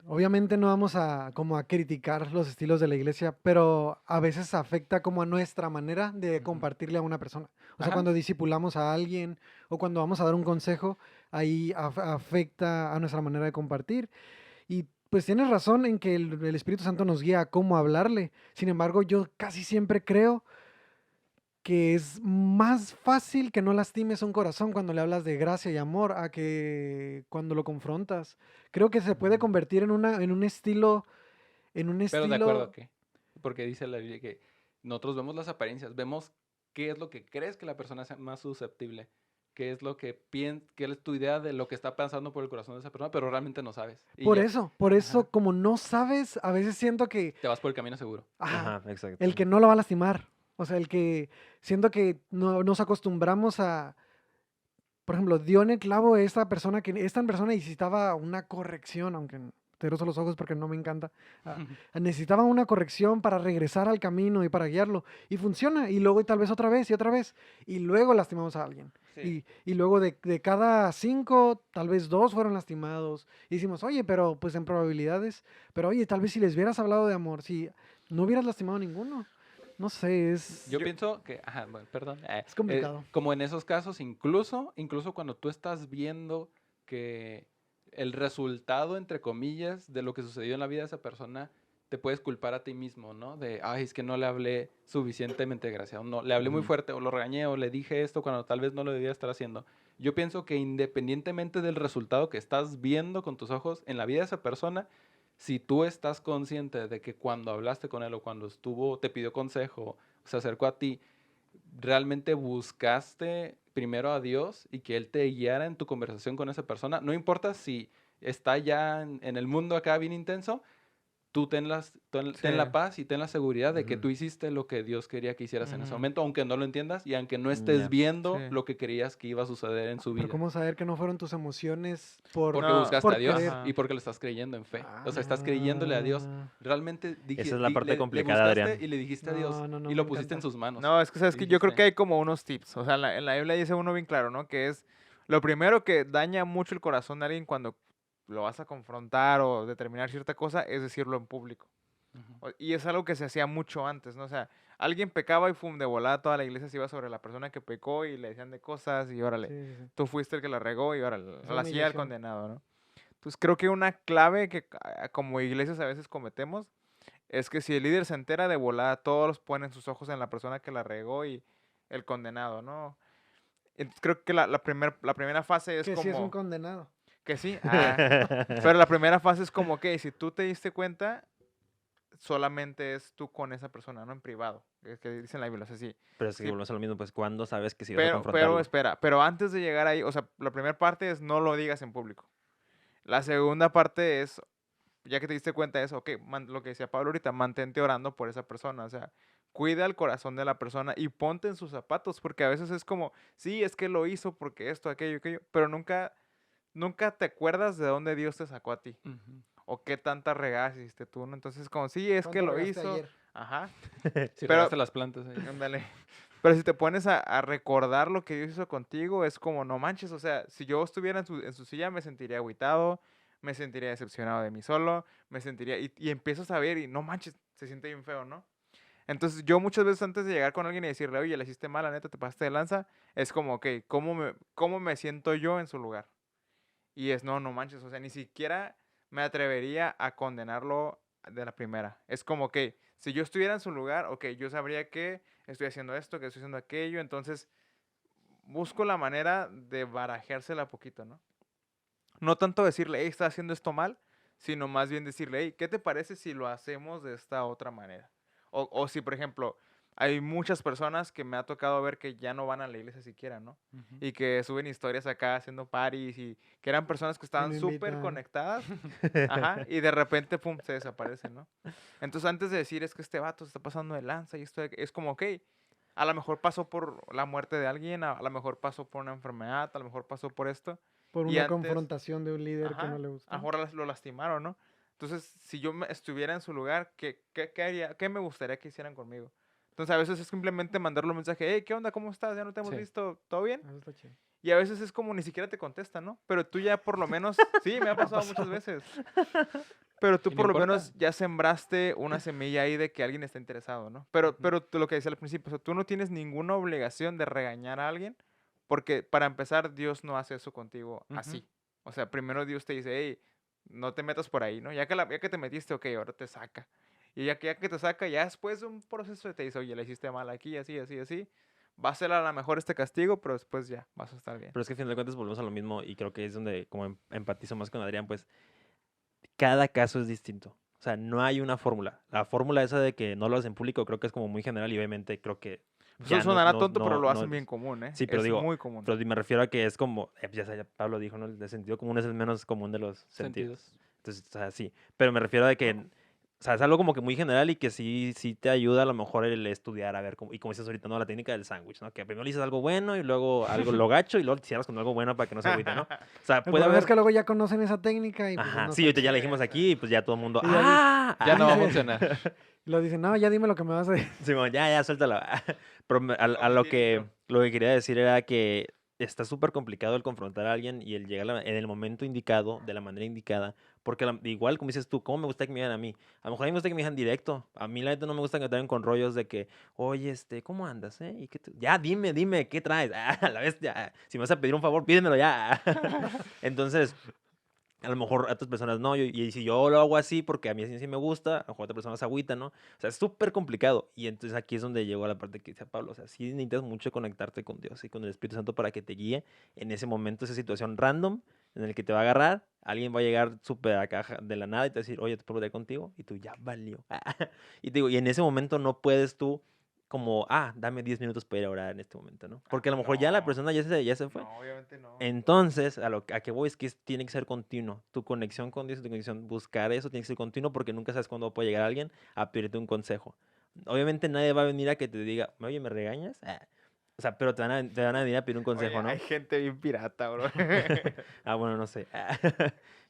obviamente no vamos a como a criticar los estilos de la iglesia, pero a veces afecta como a nuestra manera de Ujú. compartirle a una persona. O sea, Ajá. cuando discipulamos a alguien o cuando vamos a dar un consejo, ahí afecta a nuestra manera de compartir. Y pues tienes razón en que el Espíritu Santo nos guía a cómo hablarle. Sin embargo, yo casi siempre creo que es más fácil que no lastimes un corazón cuando le hablas de gracia y amor a que cuando lo confrontas. Creo que se puede Ujú. convertir en en un Pero de acuerdo a estilo, qué. Porque dice la Biblia que nosotros vemos las apariencias, vemos qué es lo que crees que la persona es más susceptible, qué es lo que qué es tu idea de lo que está pasando por el corazón de esa persona, pero realmente no sabes. Y ya, por ajá, eso, como no sabes, a veces siento que, te vas por el camino seguro. ajá, Ajá, exacto. el que no lo va a lastimar. O sea, el que siento que no, nos acostumbramos a, por ejemplo, dio en el clavo esta persona necesitaba una corrección, aunque te rozo los ojos porque no me encanta. Necesitaba una corrección para regresar al camino y para guiarlo. Y funciona. Y luego y tal vez otra vez y otra vez. Y luego lastimamos a alguien. Sí. Y luego de cada 5, tal vez 2 fueron lastimados. Y decimos, oye, pero pues en probabilidades. Pero oye, tal vez si les hubieras hablado de amor, si no hubieras lastimado a ninguno. No sé, Yo pienso que, ajá, bueno, perdón, es complicado. como en esos casos, incluso cuando tú estás viendo que el resultado, entre comillas, de lo que sucedió en la vida de esa persona, te puedes culpar a ti mismo, ¿no? De, ay, es que no le hablé suficientemente de gracia, o no, le hablé muy Ujú. fuerte, o lo regañé, o le dije esto cuando tal vez no lo debía estar haciendo. Yo pienso que independientemente del resultado que estás viendo con tus ojos en la vida de esa persona, si tú estás consciente de que cuando hablaste con él o cuando te pidió consejo, se acercó a ti, realmente buscaste primero a Dios y que Él te guiara en tu conversación con esa persona, no importa si está ya en el mundo acá bien intenso, tú ten la Sí. paz y ten la seguridad de que Ujú. tú hiciste lo que Dios quería que hicieras en ese Ujú. momento, aunque no lo entiendas y aunque no Mm, estés ya. viendo Sí. lo que creías que iba a suceder en su Pero vida. ¿cómo saber que no fueron tus emociones Porque No, buscaste a por Dios querer? ajá. y porque le estás creyendo en fe. O sea, estás creyéndole a Dios. Ah, Realmente Esa es la parte le complicada, buscaste Adrián. y le dijiste a Dios no, no, no y me lo pusiste en encanta. sus manos. No, es que sabes Y que yo creo que dijiste, hay como unos tips. O sea, en la Biblia dice uno bien claro, ¿no? Que es lo primero que daña mucho el corazón de alguien cuando lo vas a confrontar o determinar cierta cosa es decirlo en público. ujú, Y es algo que se hacía mucho antes, ¿no? O sea, alguien pecaba y de volada toda la iglesia se iba sobre la persona que pecó y le decían de cosas y órale, Sí, sí, sí. tú fuiste el que la regó y órale, Esa a la silla del humillación. condenado, ¿no? Entonces creo que una clave que como iglesias a veces cometemos es que si el líder se entera de volada, todos los ponen sus ojos en la persona que la regó y el condenado, ¿no? Entonces creo que la primera fase es Que sí es un como, condenado. que sí, pero la primera fase es como que si tú te diste cuenta, solamente es tú con esa persona, no en privado, que dice en la Biblia, o sea, sí, Pero es que sí, volvemos a lo mismo, pues, ¿cuándo sabes que si vas a pero confrontarlo? espera, pero antes de llegar ahí, o sea, la primera parte es no lo digas en público. La segunda parte es, ya que te diste cuenta de eso, ok, lo que decía Pablo ahorita, mantente orando por esa persona, o sea, cuida el corazón de la persona y ponte en sus zapatos, porque a veces es como, sí, es que lo hizo porque esto, aquello, pero nunca te acuerdas de dónde Dios te sacó a ti, ujú. o qué tanta regadas hiciste tú, ¿no? Entonces, como, sí, es que ¿Cuánto lo regaste hizo, ayer? ajá, Si pero, regaste las plantas ahí. ándale, pero si te pones a recordar lo que Dios hizo contigo, es como, no manches, o sea, si yo estuviera en su silla me sentiría agüitado, me sentiría decepcionado de mí solo, me sentiría, y empiezas a ver y no manches, se siente bien feo, ¿no? Entonces yo muchas veces antes de llegar con alguien y decirle, oye, le hiciste mal, la neta, te pasaste de lanza, es como, ok, cómo me siento yo en su lugar? Y es, no, no manches, o sea, ni siquiera me atrevería a condenarlo de la primera. Es como que si yo estuviera en su lugar, ok, yo sabría que estoy haciendo esto, que estoy haciendo aquello, entonces busco la manera de barajársela poquito, ¿no? No tanto decirle, hey, estás haciendo esto mal, sino más bien decirle, hey, ¿qué te parece si lo hacemos de esta otra manera? O si, por ejemplo, hay muchas personas que me ha tocado ver que ya no van a la iglesia siquiera, ¿no? Ujú. Y que suben historias acá haciendo parties y que eran personas que Y estaban no súper invitan. conectadas, ajá, y de repente, pum, se desaparecen, ¿no? Entonces, antes de decir, es que este vato se está pasando de lanza y esto, es como, ok, a lo mejor pasó por la muerte de alguien, a lo mejor pasó por una enfermedad, a lo mejor pasó por esto, Por y una antes, confrontación de un líder que no ajá, le a lo gustó. mejor lo lastimaron, ¿no? Entonces, si yo estuviera en su lugar, ¿qué haría? ¿Qué me gustaría que hicieran conmigo? Entonces, a veces es simplemente mandarle un mensaje, hey, ¿qué onda? ¿Cómo estás? ¿Ya no te hemos Sí. visto? ¿Todo bien? Eso está chido. Y a veces es como ni siquiera te contesta, ¿no? Pero tú ya por lo menos, sí, me ha Ha pasado muchas pasado. veces, pero tú Y no por lo importa. menos ya sembraste una semilla ahí de que alguien está interesado, ¿no? Pero, Ujú, lo que decía al principio, o sea, tú no tienes ninguna obligación de regañar a alguien, porque para empezar, Dios no hace eso contigo ujú. así. O sea, primero Dios te dice, hey, no te metas por ahí, ¿no? Ya que te metiste, ok, ahora te saca. Y ya que te saca, ya después de un proceso te dice, oye, le hiciste mal aquí, así, así, así. va a ser a lo mejor este castigo, pero después ya vas a estar bien. Pero es que al final de cuentas volvemos a lo mismo y creo que es donde como empatizo más con Adrián, pues cada caso es distinto. O sea, no hay una fórmula. La fórmula esa de que no lo hacen público creo que es como muy general y obviamente creo que Eso ya sonará no, tonto, pero lo hacen es- bien común, ¿eh? Sí, pero es digo, muy común. pero me refiero a que es como, ya Pablo dijo, ¿no? El sentido común es el menos común de los sentidos. Sentidos. Entonces, o sea, sí. Pero me refiero a que, o sea, es algo como que muy general y que sí te ayuda a lo mejor el estudiar, a ver, y como dices ahorita, ¿no? La técnica del sándwich, ¿no? Que primero le dices algo bueno y luego algo lo gacho y luego te cierras con algo bueno para que no se agüite, ¿no? O sea, El puede problema haber... es que luego ya conocen esa técnica y pues Ajá, no sí, está ahorita ya chido. le dijimos aquí y pues ya todo el mundo, Y ya Ya no va a dice- funcionar. Y lo dicen, no, ya dime lo que me vas a decir. Simón, ya, suéltalo. Pero a lo que quería decir era que está súper complicado el confrontar a alguien y el llegar en el momento indicado, de la manera indicada. Porque igual, como dices tú, ¿cómo me gusta que me digan a mí? A lo mejor a mí me gusta que me digan directo. A mí la neta no me gusta que me traigan con rollos de que, oye, ¿cómo andas, eh? Ya, dime, ¿qué traes? A la vez, ya. Si me vas a pedir un favor, pídemelo ya. Entonces, a lo mejor a otras personas no, y si yo lo hago así porque a mí así sí me gusta, a lo mejor a otras personas se agüita, ¿no? O sea, es súper complicado. Y entonces aquí es donde llegó a la parte que dice Pablo, o sea, sí necesitas mucho conectarte con Dios y con el Espíritu Santo para que te guíe en ese momento, esa situación random en el que te va a agarrar, alguien va a llegar súper acá de la nada y te va a decir, oye, ¿te puedo hablar contigo? Y tú, ya valió. Y te digo, y en ese momento no puedes tú como, dame 10 minutos para ir a orar en este momento, ¿no? Porque a lo mejor ya la No. persona ya se fue. No, obviamente no. Entonces, a que voy es que tiene que ser continuo. Tu conexión con Dios, tu conexión, buscar eso tiene que ser continuo porque nunca sabes cuándo puede llegar alguien a pedirte un consejo. Obviamente nadie va a venir a que te diga, oye, ¿me regañas? O sea, pero te van a venir a pedir un consejo, Oye, ¿no? hay gente bien pirata, bro. Bueno, no sé.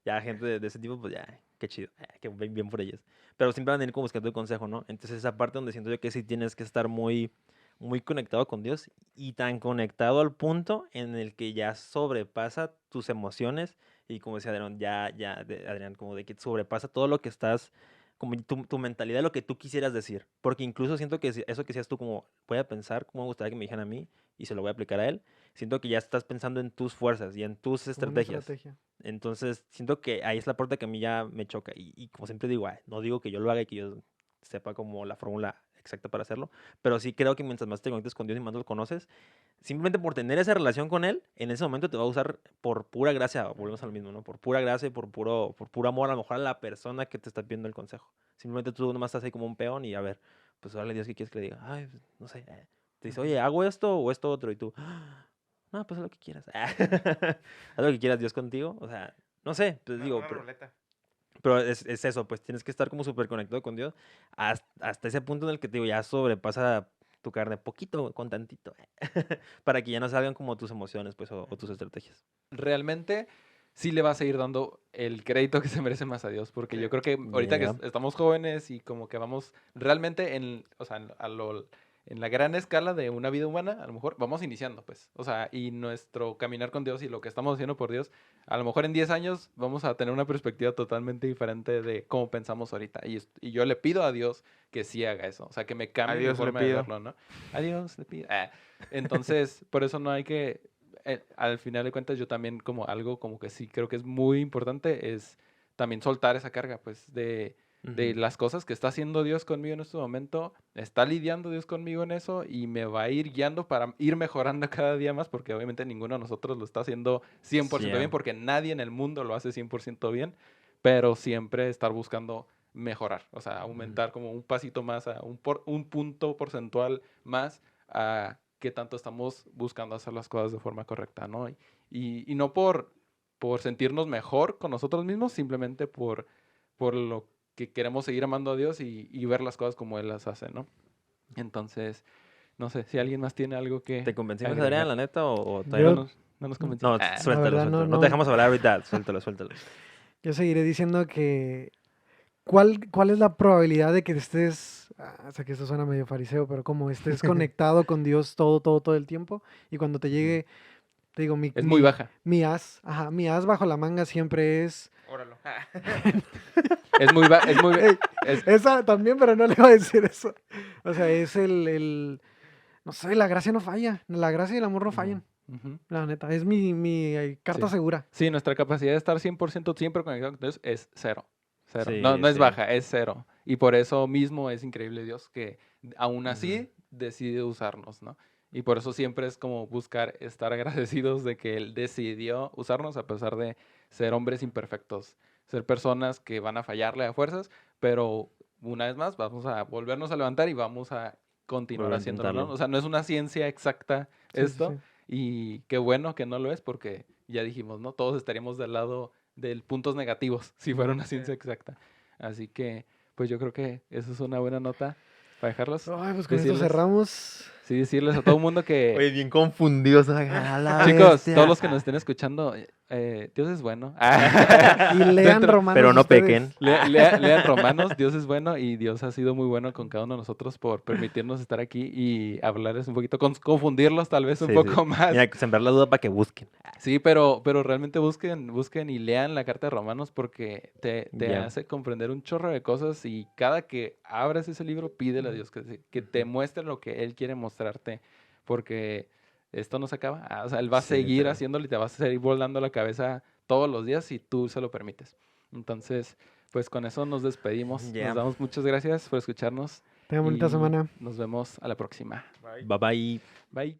Ya gente de ese tipo, pues ya, qué chido. Qué bien por ellos. Pero siempre van a venir como buscando un consejo, ¿no? Entonces esa parte donde siento yo que sí tienes que estar muy, muy conectado con Dios y tan conectado al punto en el que ya sobrepasa tus emociones y como decía Adrián, Adrián, como de que sobrepasa todo lo que estás, como tu mentalidad, lo que tú quisieras decir. Porque incluso siento que eso que decías tú, como voy a pensar cómo me gustaría que me dijeran a mí y se lo voy a aplicar a él, siento que ya estás pensando en tus fuerzas y en tus Como una estrategias. estrategia. Entonces, siento que ahí es la parte que a mí ya me choca. Y como siempre digo, no digo que yo lo haga y que yo sepa como la fórmula exacta para hacerlo, pero sí creo que mientras más te conectes con Dios y más lo conoces, simplemente por tener esa relación con Él, en ese momento te va a usar por pura gracia, volvemos a lo mismo, ¿no? Por pura gracia y por puro amor, a lo mejor a la persona que te está pidiendo el consejo. Simplemente tú nomás estás ahí como un peón y a ver, pues órale Dios, ¿qué quieres que le diga? Ay, pues, no sé. Te dice, oye, ¿hago esto o esto otro? Y tú, no, pues haz lo que quieras. Haz lo que quieras, Dios contigo. O sea, no sé, pues digo, Una ruleta. pero es eso, pues tienes que estar como súper conectado con Dios hasta ese punto en el que te digo, ya sobrepasa tu carne, poquito, con tantito, para que ya no salgan como tus emociones, pues, o tus estrategias. Realmente sí le vas a ir dando el crédito que se merece más a Dios, porque yo creo que ahorita que Ya. estamos jóvenes y como que vamos realmente o sea, en la gran escala de una vida humana, a lo mejor vamos iniciando, pues. O sea, y nuestro caminar con Dios y lo que estamos haciendo por Dios, a lo mejor en 10 años vamos a tener una perspectiva totalmente diferente de cómo pensamos ahorita. Y yo le pido a Dios que sí haga eso, o sea, que me cambie A mi Dios le forma de pido. verlo, ¿no? A Dios le pido. Entonces, por eso no hay que al final de cuentas yo también como algo como que sí creo que es muy importante es también soltar esa carga pues de Ujú. las cosas que está haciendo Dios conmigo en este momento, está lidiando Dios conmigo en eso y me va a ir guiando para ir mejorando cada día más porque obviamente ninguno de nosotros lo está haciendo 100% bien Sí, porque nadie en el mundo lo hace 100% bien, pero siempre estar buscando mejorar, o sea, aumentar como un pasito más, un punto porcentual más a qué tanto estamos buscando hacer las cosas de forma correcta, ¿no? Y no por sentirnos mejor con nosotros mismos, simplemente por lo que queremos seguir amando a Dios y ver las cosas como Él las hace, ¿no? Entonces, no sé, si alguien más tiene algo que ¿Te convencimos, agregar. Adrián, la neta, o Yo- todavía No nos no. convenció. no? Ah, Suéltalo, verdad, suéltalo. no, No no. te dejamos hablar ahorita, suéltalo. Yo seguiré diciendo que ¿cuál es la probabilidad de que estés, o sea que esto suena medio fariseo, pero como estés conectado con Dios todo el tiempo y cuando te llegue, te digo, es muy baja. mi as bajo la manga siempre es, Óralo. Es muy baja. Ey, Es, esa también, pero no le iba a decir eso. O sea, es no sé, la gracia no falla, la gracia y el amor no fallan, ujú. la neta, es mi carta Sí. segura. Sí, nuestra capacidad de estar 100% siempre conectado con Dios es cero. Cero. Sí, No es sí. baja, es cero. Y por eso mismo es increíble Dios que aún así decide usarnos, ¿no? Y por eso siempre es como buscar estar agradecidos de que Él decidió usarnos a pesar de ser hombres imperfectos, ser personas que van a fallarle a fuerzas, pero una vez más vamos a volvernos a levantar y vamos a continuar Volver a haciéndolo, ¿no? intentarlo. O sea, no es una ciencia exacta Sí, sí, esto, sí. y qué bueno que no lo es porque ya dijimos, ¿no? Todos estaríamos del lado de puntos negativos si fuera una ciencia exacta. Así que, pues yo creo que eso es una buena nota para dejarlos. Ay, pues con esto Decirles, cerramos. sí, decirles a todo el mundo que, Oye, bien confundidos. A la chicos, bestia. todos los que nos estén escuchando, Dios es bueno. Y lean Dentro- Romanos Pero no ustedes. pequen. Lean Romanos, Dios es bueno y Dios ha sido muy bueno con cada uno de nosotros por permitirnos estar aquí y hablarles un poquito, confundirlos tal vez un Sí, poco sí. más. Mira, sembrar la duda para que busquen. Sí, pero realmente busquen y lean la carta de Romanos porque te Ya. hace comprender un chorro de cosas y cada que abras ese libro, pídele a Dios que te muestre lo que Él quiere mostrarte porque esto no se acaba. O sea, Él va a Sí, seguir literal. haciéndolo y te va a seguir volando la cabeza todos los días si tú se lo permites. Entonces, pues con eso nos despedimos. Ya. Nos damos muchas gracias por escucharnos. Tengan bonita y semana. Nos vemos a la próxima. Bye bye. Bye.